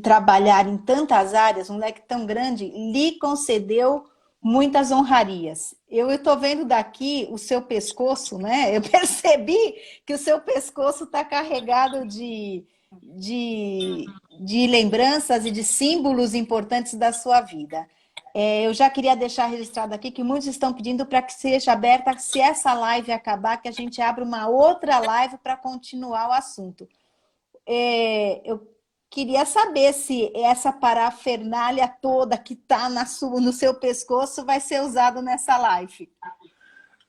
trabalhar em tantas áreas, um leque tão grande, lhe concedeu muitas honrarias. Eu estou vendo daqui o seu pescoço, né? Eu percebi que o seu pescoço está carregado de lembranças e de símbolos importantes da sua vida. Eu já queria deixar registrado aqui que muitos estão pedindo para que seja aberta, se essa live acabar, que a gente abra uma outra live para continuar o assunto. Eu queria saber se essa parafernália toda que está no seu pescoço vai ser usada nessa live.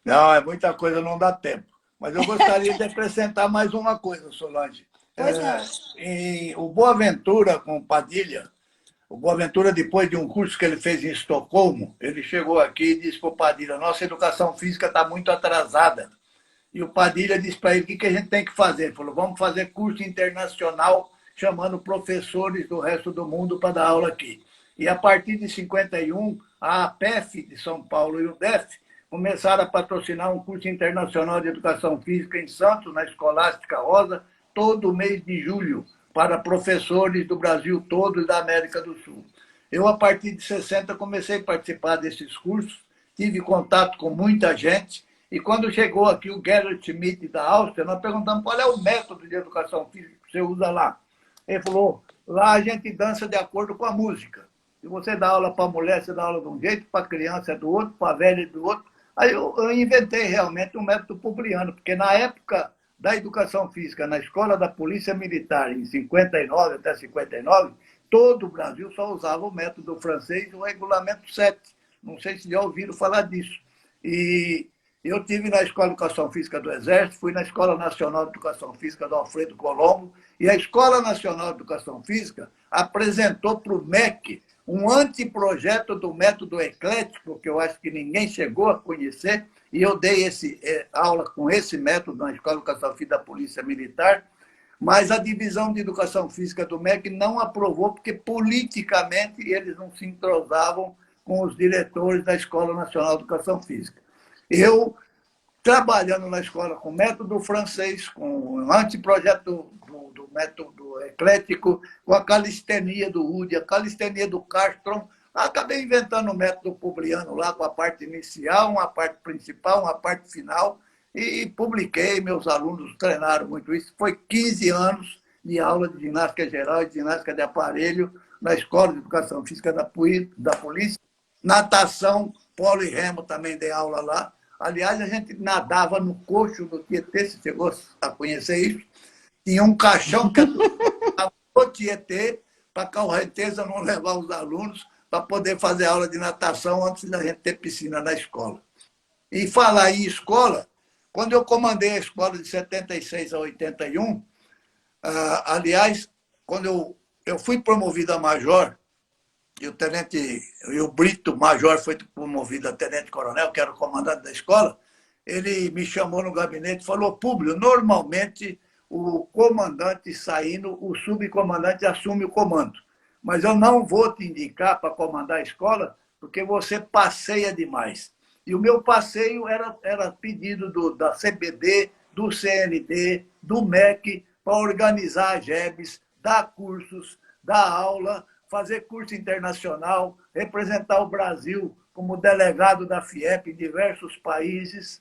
Não, é muita coisa, não dá tempo. Mas eu gostaria de acrescentar mais uma coisa, Solange. Pois não. O Boaventura com o Padilha, o Boaventura, depois de um curso que ele fez em Estocolmo, ele chegou aqui e disse para o Padilha, nossa educação física está muito atrasada. E o Padilha disse para ele, o que a gente tem que fazer? Ele falou, vamos fazer curso internacional, chamando professores do resto do mundo para dar aula aqui. E a partir de 51, a APEF de São Paulo e o DEF começaram a patrocinar um curso internacional de educação física em Santos, na Escolástica Rosa, todo mês de julho, para professores do Brasil todo e da América do Sul. Eu, a partir de 60, comecei a participar desses cursos, tive contato com muita gente, e quando chegou aqui o Gerhard Schmidt da Áustria, nós perguntamos qual é o método de educação física que você usa lá. Ele falou, lá a gente dança de acordo com a música. Se você dá aula para a mulher, você dá aula de um jeito, para a criança é do outro, para a velha é do outro. Aí eu inventei realmente um método Publiano, porque na época da educação física na escola da Polícia Militar, em 59 até 59, todo o Brasil só usava o método francês, o regulamento 7. Não sei se já ouviram falar disso. E eu tive na Escola de Educação Física do Exército, fui na Escola Nacional de Educação Física do Alfredo Colombo, e a Escola Nacional de Educação Física apresentou para o MEC um anteprojeto do método eclético, que eu acho que ninguém chegou a conhecer, e eu dei aula com esse método na Escola de Educação Física da Polícia Militar, mas a Divisão de Educação Física do MEC não aprovou, porque politicamente eles não se entrosavam com os diretores da Escola Nacional de Educação Física. Eu, trabalhando na escola com método francês, com o anteprojeto do método eclético, com a calistenia do Udi, a calistenia do Castron, acabei inventando o método Publiano lá, com a parte inicial, uma parte principal, uma parte final, e publiquei, meus alunos treinaram muito isso. Foi 15 anos de aula de ginástica geral e de ginástica de aparelho na Escola de Educação Física da Polícia. Natação, polo e remo também dei aula lá. Aliás, a gente nadava no coxo do Tietê, você chegou a conhecer isso. Tinha um caixão que era o Tietê, para a correnteza não levar os alunos, para poder fazer aula de natação antes da gente ter piscina na escola. E falar em escola, quando eu comandei a escola de 76 a 81, aliás, quando eu fui promovido a major, e o Brito Major foi promovido a tenente-coronel, que era o comandante da escola, ele me chamou no gabinete e falou: Públio, normalmente o comandante saindo, o subcomandante assume o comando. Mas eu não vou te indicar para comandar a escola, porque você passeia demais. E o meu passeio era pedido da CBD, do CND, do MEC, para organizar a GEBs, dar cursos, dar aula, fazer curso internacional, representar o Brasil como delegado da FIEP em diversos países.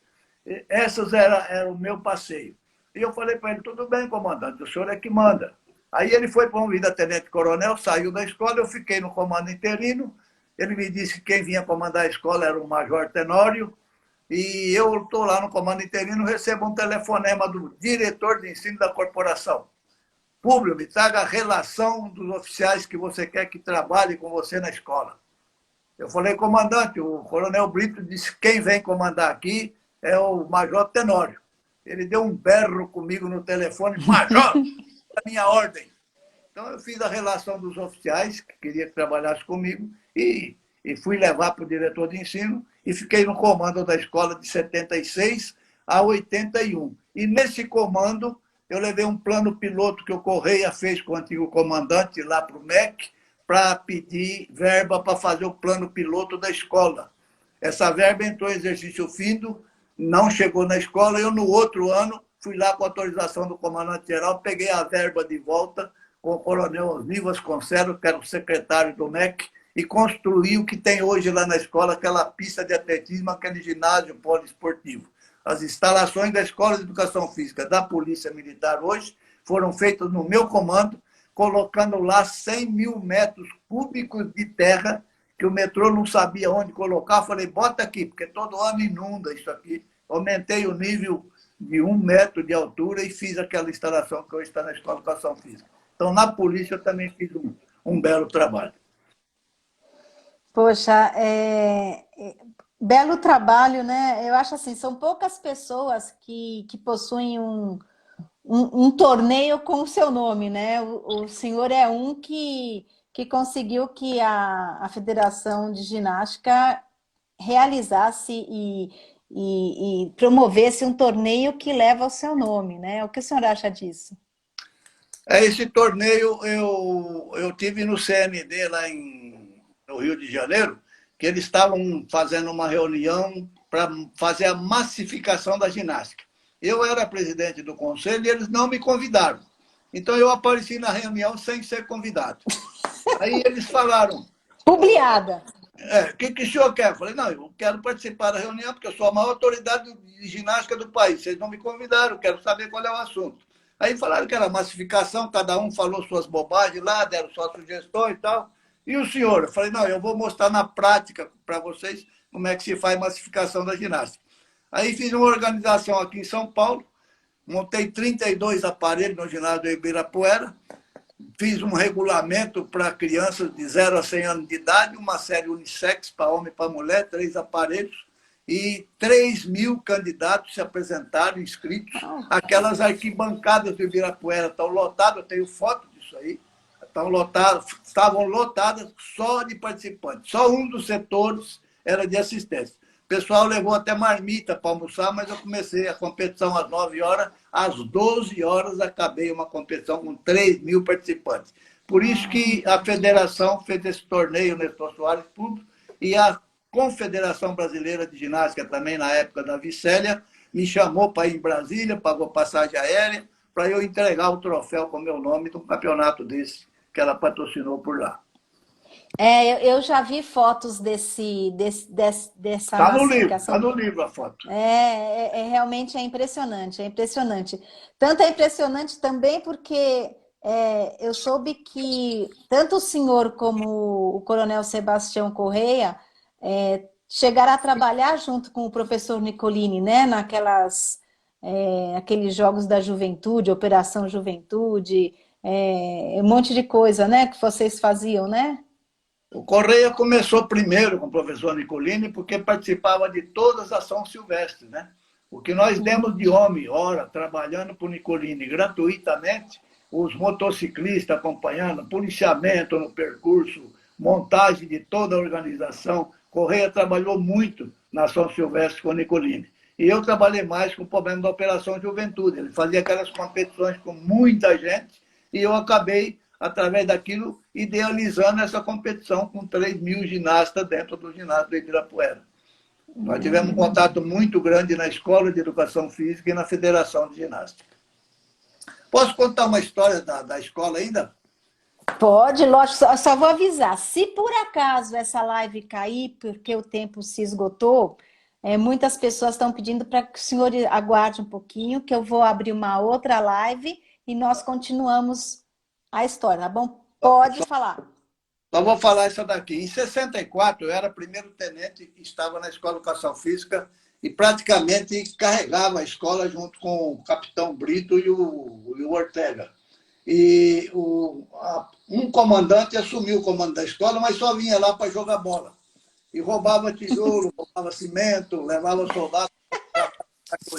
Essas era o meu passeio. E eu falei para ele: tudo bem, comandante, o senhor é que manda. Aí ele foi promovido a tenente-coronel, saiu da escola, eu fiquei no comando interino. Ele me disse que quem vinha comandar a escola era o Major Tenório, e eu estou lá no comando interino, recebo um telefonema do diretor de ensino da corporação. Públio, me traga a relação dos oficiais que você quer que trabalhe com você na escola. Eu falei: comandante, o coronel Brito disse que quem vem comandar aqui é o Major Tenório. Ele deu um berro comigo no telefone: Major, a minha ordem. Então eu fiz a relação dos oficiais que queria que trabalhasse comigo e fui levar para o diretor de ensino e fiquei no comando da escola de 76 a 81. E nesse comando eu levei um plano piloto que o Correia fez com o antigo comandante lá para o MEC, para pedir verba para fazer o plano piloto da escola. Essa verba entrou em exercício findo, não chegou na escola. Eu, no outro ano, fui lá com a autorização do comandante-geral, peguei a verba de volta com o coronel Osni Vasconcelos, que era o secretário do MEC, e construí o que tem hoje lá na escola, aquela pista de atletismo, aquele ginásio poliesportivo. As instalações da Escola de Educação Física da Polícia Militar hoje foram feitas no meu comando, colocando lá 100 mil metros cúbicos de terra, que o metrô não sabia onde colocar. Falei: bota aqui, porque todo ano inunda isso aqui. Aumentei o nível de 1 metro de altura e fiz aquela instalação que hoje está na Escola de Educação Física. Então, na polícia, eu também fiz um belo trabalho. Poxa, belo trabalho, né? Eu acho assim, são poucas pessoas que possuem um torneio com o seu nome, né? O senhor é um que conseguiu que a Federação de Ginástica realizasse e promovesse um torneio que leva o seu nome, né? O que o senhor acha disso? Esse torneio eu tive no CND lá no Rio de Janeiro, que eles estavam fazendo uma reunião para fazer a massificação da ginástica. Eu era presidente do conselho e eles não me convidaram. Então eu apareci na reunião sem ser convidado. Aí eles falaram: Publiada. o que o senhor quer? Eu falei: não, eu quero participar da reunião porque eu sou a maior autoridade de ginástica do país. Vocês não me convidaram, quero saber qual é o assunto. Aí falaram que era massificação, cada um falou suas bobagens lá, deram suas sugestões e tal. E o senhor? Eu falei: não, eu vou mostrar na prática para vocês como é que se faz massificação da ginástica. Aí fiz uma organização aqui em São Paulo, montei 32 aparelhos no ginásio do Ibirapuera, fiz um regulamento para crianças de 0 a 100 anos de idade, uma série unissex para homem e para mulher, 3 aparelhos, e 3.000 candidatos se apresentaram, inscritos. Aquelas arquibancadas do Ibirapuera estão lotadas, eu tenho foto disso aí, estavam lotadas só de participantes. Só um dos setores era de assistência. O pessoal levou até marmita para almoçar, mas eu comecei a competição às 9 horas, às 12 horas acabei uma competição com 3.000 participantes. Por isso que a federação fez esse torneio Nestor Soares Público e a Confederação Brasileira de Ginástica, também na época da Vicélia, me chamou para ir em Brasília, pagou passagem aérea, para eu entregar o troféu com meu nome de um campeonato desse que ela patrocinou por lá. Eu já vi fotos dessa Está no livro, massificação. está no livro a foto. Realmente é impressionante, é impressionante. Tanto é impressionante também porque eu soube que tanto o senhor como o coronel Sebastião Correia chegaram a trabalhar junto com o professor Nicolini, né? Aqueles jogos da juventude, Operação Juventude, um monte de coisa, né? Que vocês faziam, né? O Correia começou primeiro com o professor Nicolini, porque participava de todas as São Silvestre, né? O que nós demos de homem, hora, trabalhando para o Nicolini gratuitamente, os motociclistas acompanhando, policiamento no percurso, montagem de toda a organização. Correia trabalhou muito na São Silvestre com o Nicolini. E eu trabalhei mais com o problema da Operação Juventude. Ele fazia aquelas competições com muita gente e eu acabei, através daquilo, idealizando essa competição com 3.000 ginastas dentro do ginásio do Ibirapuera. Nós tivemos um contato muito grande na Escola de Educação Física e na Federação de Ginástica. Posso contar uma história da escola ainda? Pode, lógico. Só vou avisar. Se por acaso essa live cair, porque o tempo se esgotou, muitas pessoas estão pedindo para que o senhor aguarde um pouquinho, que eu vou abrir uma outra live e nós continuamos a história, tá bom? Pode falar. Só vou falar isso daqui. Em 64, eu era primeiro tenente, estava na Escola de Educação Física e praticamente carregava a escola junto com o capitão Brito e o Ortega. E um comandante assumiu o comando da escola, mas só vinha lá para jogar bola. E roubava tijolo, roubava cimento, levava soldados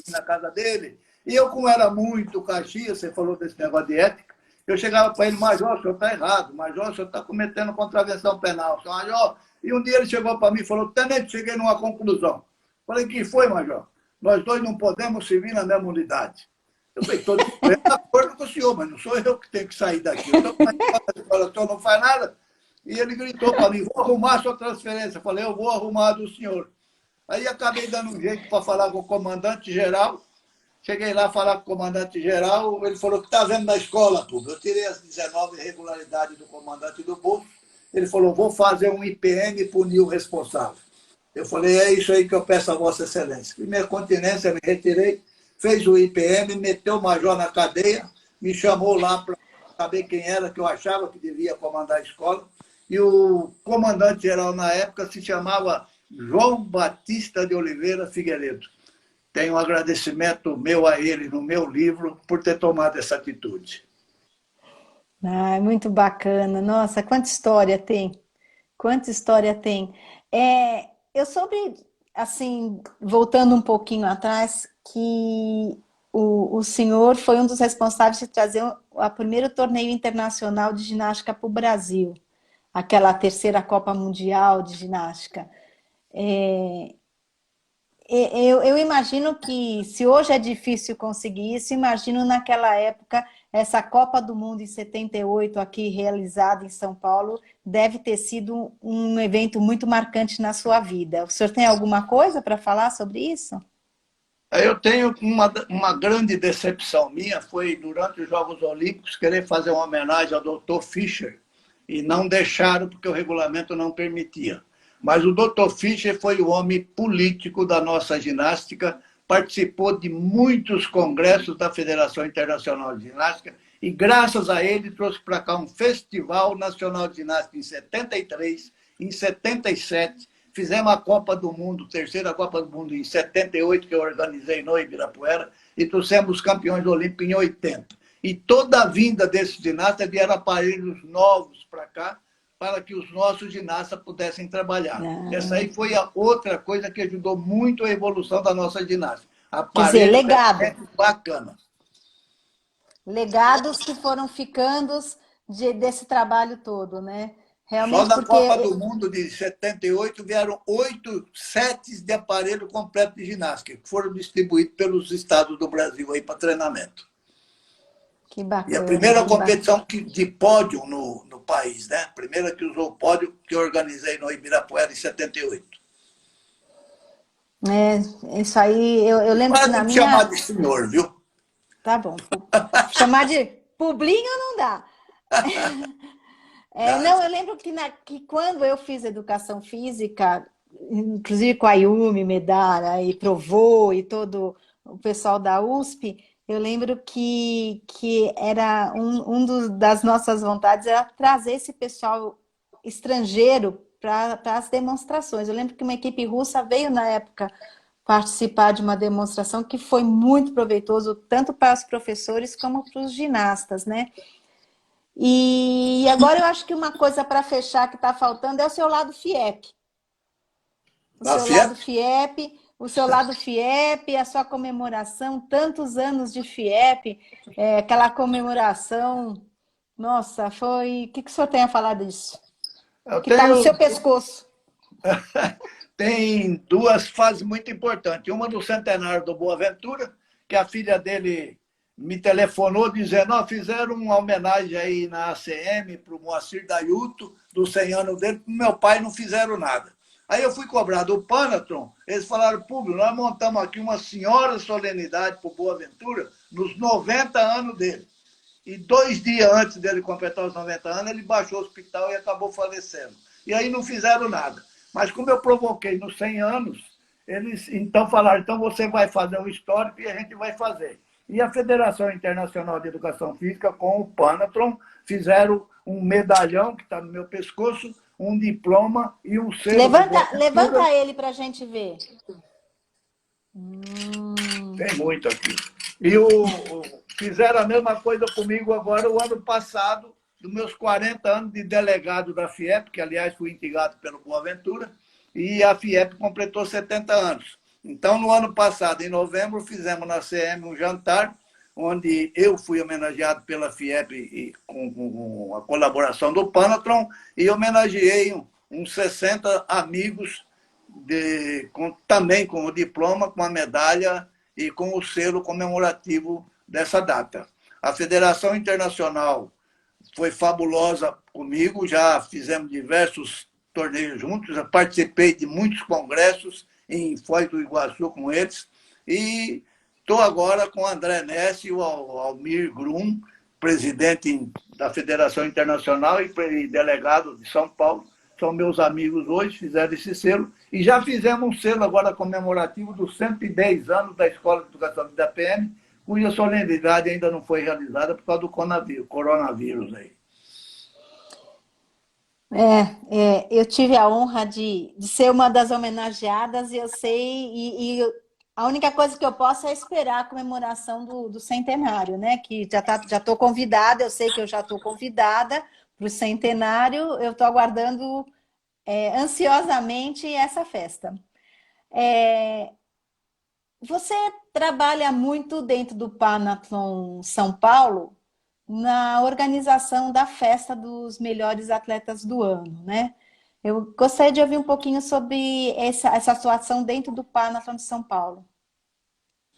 na casa dele. E eu, como era muito caxias, você falou desse negócio de ética, eu chegava para ele: Major, o senhor está errado, Major, o senhor está cometendo contravenção penal. Major. E um dia ele chegou para mim e falou: Tenente, cheguei numa conclusão. Falei: que foi, Major? Nós dois não podemos servir na mesma unidade. Eu falei: estou de acordo com o senhor, mas não sou eu que tenho que sair daqui. Eu estou na escola, o senhor não faz nada. E ele gritou para mim: vou arrumar a sua transferência. Eu falei: eu vou arrumar a do senhor. Aí acabei dando um jeito para falar com o comandante-geral. Cheguei lá falar com o comandante-geral, ele falou: o que está vendo na escola, Tudo? Eu tirei as 19 irregularidades do comandante do bolso. Ele falou: vou fazer um IPM e punir o responsável. Eu falei: é isso aí que eu peço a Vossa Excelência. Primeira continência, me retirei, fez o IPM, meteu o major na cadeia, me chamou lá para saber quem era que eu achava que devia comandar a escola. E o comandante-geral na época se chamava João Batista de Oliveira Figueiredo. Tenho um agradecimento meu a ele no meu livro por ter tomado essa atitude. Muito bacana. Nossa, quanta história tem. Quanta história tem. Eu soube, assim, voltando um pouquinho atrás, que o senhor foi um dos responsáveis de trazer o primeiro torneio internacional de ginástica para o Brasil. Aquela terceira Copa Mundial de Ginástica. Eu imagino que, se hoje é difícil conseguir isso, imagino naquela época, essa Copa do Mundo em 78, aqui realizada em São Paulo, deve ter sido um evento muito marcante na sua vida. O senhor tem alguma coisa para falar sobre isso? Eu tenho uma grande decepção minha, foi durante os Jogos Olímpicos querer fazer uma homenagem ao Dr. Fischer, e não deixaram porque o regulamento não permitia. Mas o Dr. Fischer foi o homem político da nossa ginástica, participou de muitos congressos da Federação Internacional de Ginástica e, graças a ele, trouxe para cá um Festival Nacional de Ginástica em 73, em 77, fizemos a Copa do Mundo, terceira Copa do Mundo em 78, que eu organizei no Ibirapuera, e trouxemos campeões olímpicos em 80. E toda a vinda desses ginastas vieram aparelhos novos para cá, para que os nossos ginastas pudessem trabalhar. Essa aí foi a outra coisa que ajudou muito a evolução da nossa ginástica. Quer dizer, Aparelhos legado. bacanas. Legados que foram ficando desse trabalho todo, né? Só Realmente na porque... Copa do Mundo de 78 vieram 8 sets de aparelho completo de ginástica, que foram distribuídos pelos estados do Brasil aí para treinamento. Que bacana. E a primeira que competição de pódio no país, né? A primeira que usou pódio, que eu organizei no Ibirapuera em 78. Isso aí, eu lembro que Pode na me minha... chamar de senhor, viu? Tá bom. Chamar de Publinho não dá. Não, eu lembro que quando eu fiz educação física, inclusive com a Yumi Medara e Provô e todo o pessoal da USP, eu lembro que era das nossas vontades era trazer esse pessoal estrangeiro para as demonstrações. Eu lembro que uma equipe russa veio na época participar de uma demonstração que foi muito proveitoso, tanto para os professores como para os ginastas, né? E agora eu acho que uma coisa para fechar que está faltando é o seu lado FIEP. O seu lado FIEP, a sua comemoração, tantos anos de FIEP, aquela comemoração, nossa, foi... O que o senhor tem a falar disso? Que está no seu pescoço. Tem duas fases muito importantes. Uma no centenário do Boaventura, que a filha dele me telefonou dizendo: fizeram uma homenagem aí na ACM para o Moacir Dayuto, dos 100 anos dele, para o meu pai não fizeram nada. Aí eu fui cobrar do Panatron, eles falaram: público, nós montamos aqui uma senhora solenidade para o Boaventura nos 90 anos dele. E 2 dias antes dele completar os 90 anos, ele baixou o hospital e acabou falecendo. E aí não fizeram nada. Mas como eu provoquei nos 100 anos, eles então falaram: então você vai fazer um histórico e a gente vai fazer. E a Federação Internacional de Educação Física, com o Panatron, fizeram um medalhão que está no meu pescoço, um diploma e um selo. Levanta ele para a gente ver. Tem muito aqui. E fizeram a mesma coisa comigo agora o ano passado, dos meus 40 anos de delegado da FIEP, que, aliás, fui indicado pelo Boaventura, e a FIEP completou 70 anos. Então, no ano passado, em novembro, fizemos na CM um jantar, onde eu fui homenageado pela FIEP com a colaboração do Panatron, e homenageei uns 60 amigos, também com o diploma, com a medalha e com o selo comemorativo dessa data. A Federação Internacional foi fabulosa comigo, já fizemos diversos torneios juntos, já participei de muitos congressos em Foz do Iguaçu com eles, e estou agora com o André Ness e o Almir Grum, presidente da Federação Internacional e delegado de São Paulo, são meus amigos hoje, fizeram esse selo, e já fizemos um selo agora comemorativo dos 110 anos da Escola de Educação da PM, cuja solenidade ainda não foi realizada por causa do coronavírus aí. Eu tive a honra de ser uma das homenageadas, e eu sei, e a única coisa que eu posso é esperar a comemoração do centenário, né? Que já estou convidada, eu sei que eu já estou convidada para o centenário, eu estou aguardando ansiosamente essa festa. Você trabalha muito dentro do Panathlon São Paulo na organização da festa dos melhores atletas do ano, né? Eu gostaria de ouvir um pouquinho sobre essa situação dentro do Panathlon de São Paulo.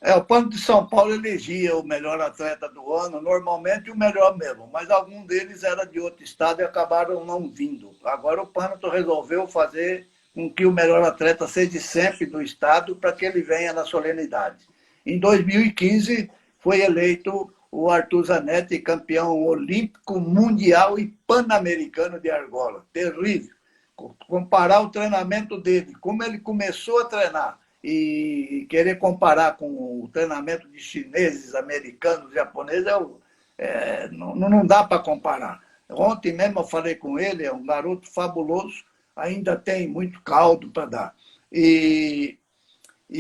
O Panathlon de São Paulo elegia o melhor atleta do ano, normalmente o melhor mesmo, mas algum deles era de outro estado e acabaram não vindo. Agora o Panathlon resolveu fazer com que o melhor atleta seja sempre do estado para que ele venha na solenidade. Em 2015 foi eleito o Arthur Zanetti, campeão olímpico, mundial e pan-americano de argola. Terrível. Comparar o treinamento dele, como ele começou a treinar, e querer comparar com o treinamento de chineses, americanos, japoneses, não dá para comparar. Ontem mesmo eu falei com ele, é um garoto fabuloso, ainda tem muito caldo para dar. E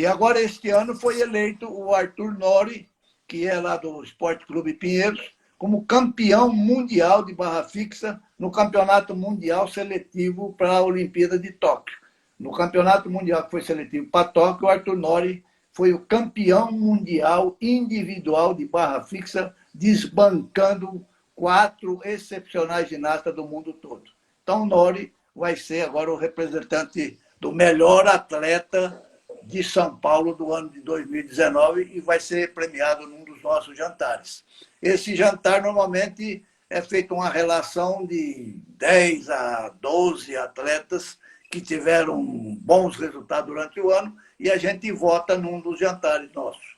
agora, este ano, foi eleito o Arthur Nori que é lá do Esporte Clube Pinheiros, como campeão mundial de barra fixa no Campeonato Mundial Seletivo para a Olimpíada de Tóquio. No Campeonato Mundial que foi seletivo para Tóquio, o Arthur Nori foi o campeão mundial individual de barra fixa, desbancando 4 excepcionais ginastas do mundo todo. Então, o Nori vai ser agora o representante do melhor atleta de São Paulo do ano de 2019 e vai ser premiado num dos nossos jantares. Esse jantar, normalmente, é feita uma relação de 10 a 12 atletas que tiveram bons resultados durante o ano e a gente vota num dos jantares nossos.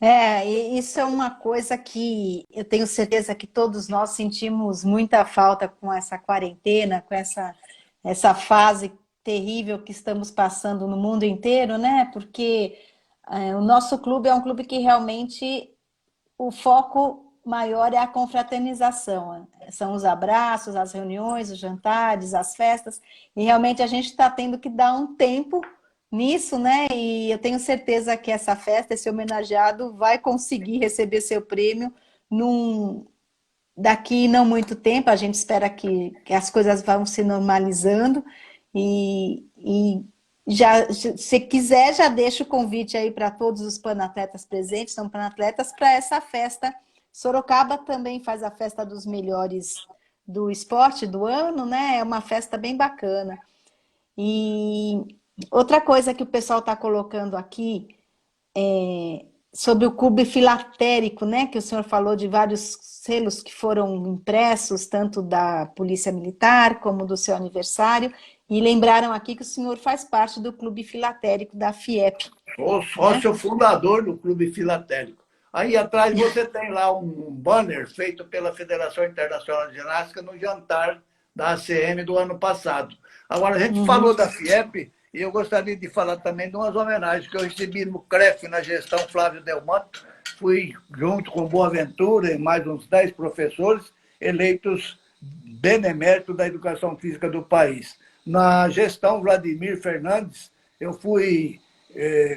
E isso é uma coisa que eu tenho certeza que todos nós sentimos muita falta com essa quarentena, com essa fase terrível que estamos passando no mundo inteiro, né? Porque o nosso clube é um clube que realmente o foco maior é a confraternização. São os abraços, as reuniões, os jantares, as festas, e realmente a gente está tendo que dar um tempo nisso, né? E eu tenho certeza que essa festa, esse homenageado, vai conseguir receber seu prêmio daqui não muito tempo. A gente espera que as coisas vão se normalizando e já, se quiser, já deixa o convite aí para todos os panatletas presentes, são panatletas, para essa festa. Sorocaba também faz a festa dos melhores do esporte do ano, né? É uma festa bem bacana. E outra coisa que o pessoal está colocando aqui é sobre o clube filatérico, né? Que o senhor falou de vários selos que foram impressos, tanto da Polícia Militar como do seu aniversário. E lembraram aqui que o senhor faz parte do clube filatérico da FIEP. Sou sócio fundador do Clube Filatélico. Aí atrás você tem lá um banner feito pela Federação Internacional de Ginástica no jantar da ACM do ano passado. Agora, a gente falou da FIEP e eu gostaria de falar também de umas homenagens que eu recebi no CREF, na gestão Flávio Delmanto. Fui junto com Boaventura e mais uns 10 professores eleitos beneméritos da educação física do país. Na gestão Vladimir Fernandes, eu fui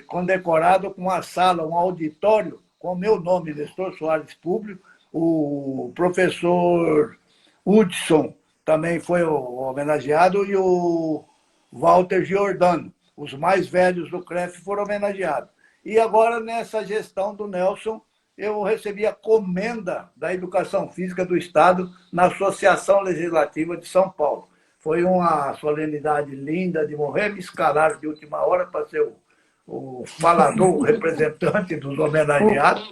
condecorado com uma sala, um auditório, com o meu nome, Nestor Soares Públio. O professor Hudson também foi homenageado e o Walter Giordano. Os mais velhos do CREF foram homenageados. E agora, nessa gestão do Nelson, eu recebi a comenda da Educação Física do Estado na Associação Legislativa de São Paulo. Foi uma solenidade linda de morrer, me escalaram de última hora para ser o falador, o representante dos homenageados,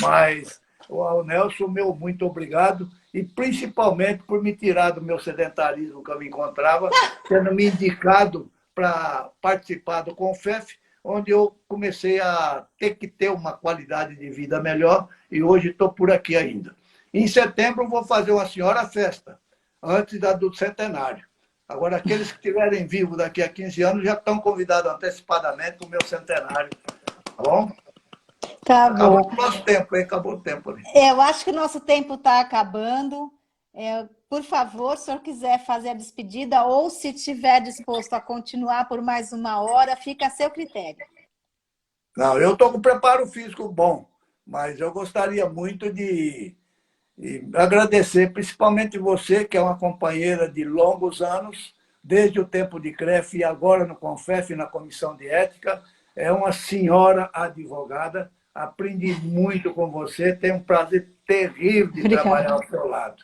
mas o Nelson, meu muito obrigado, e principalmente por me tirar do meu sedentarismo que eu me encontrava, tendo me indicado para participar do CONFEF, onde eu comecei a ter que ter uma qualidade de vida melhor, e hoje estou por aqui ainda. Em setembro eu vou fazer uma senhora festa, antes do centenário. Agora, aqueles que estiverem vivos daqui a 15 anos já estão convidados antecipadamente para o meu centenário. Tá bom? Tá bom. Acabou o nosso tempo, hein? Acabou o tempo ali. Eu acho que o nosso tempo está acabando. Por favor, se o senhor quiser fazer a despedida ou se estiver disposto a continuar por mais uma hora, fica a seu critério. Não, eu estou com preparo físico bom, mas eu gostaria muito de agradecer, principalmente você, que é uma companheira de longos anos, desde o tempo de CREF e agora no CONFEF, na Comissão de Ética. É uma senhora advogada, aprendi muito com você, tenho um prazer terrível de trabalhar ao seu lado.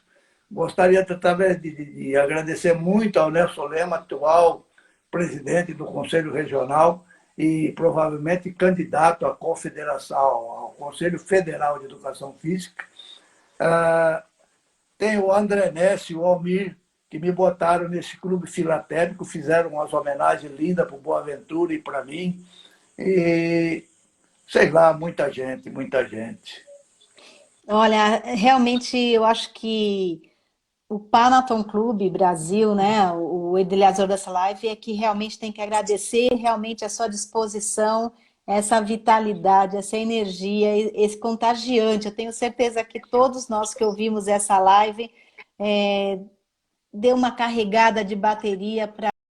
Gostaria através de agradecer muito ao Nelson Lema, atual presidente do Conselho Regional e provavelmente candidato à Confederação, ao Conselho Federal de Educação Física. Tem o André Ness e o Almir, que me botaram nesse clube filatélico, fizeram umas homenagens lindas para o Boaventura e para mim. E, sei lá, muita gente, muita gente. Olha, realmente eu acho que o Panaton Clube Brasil, né, o idealizador dessa live, é que realmente tem que agradecer realmente a sua disposição, essa vitalidade, essa energia, esse contagiante. Eu tenho certeza que todos nós que ouvimos essa live deu uma carregada de bateria para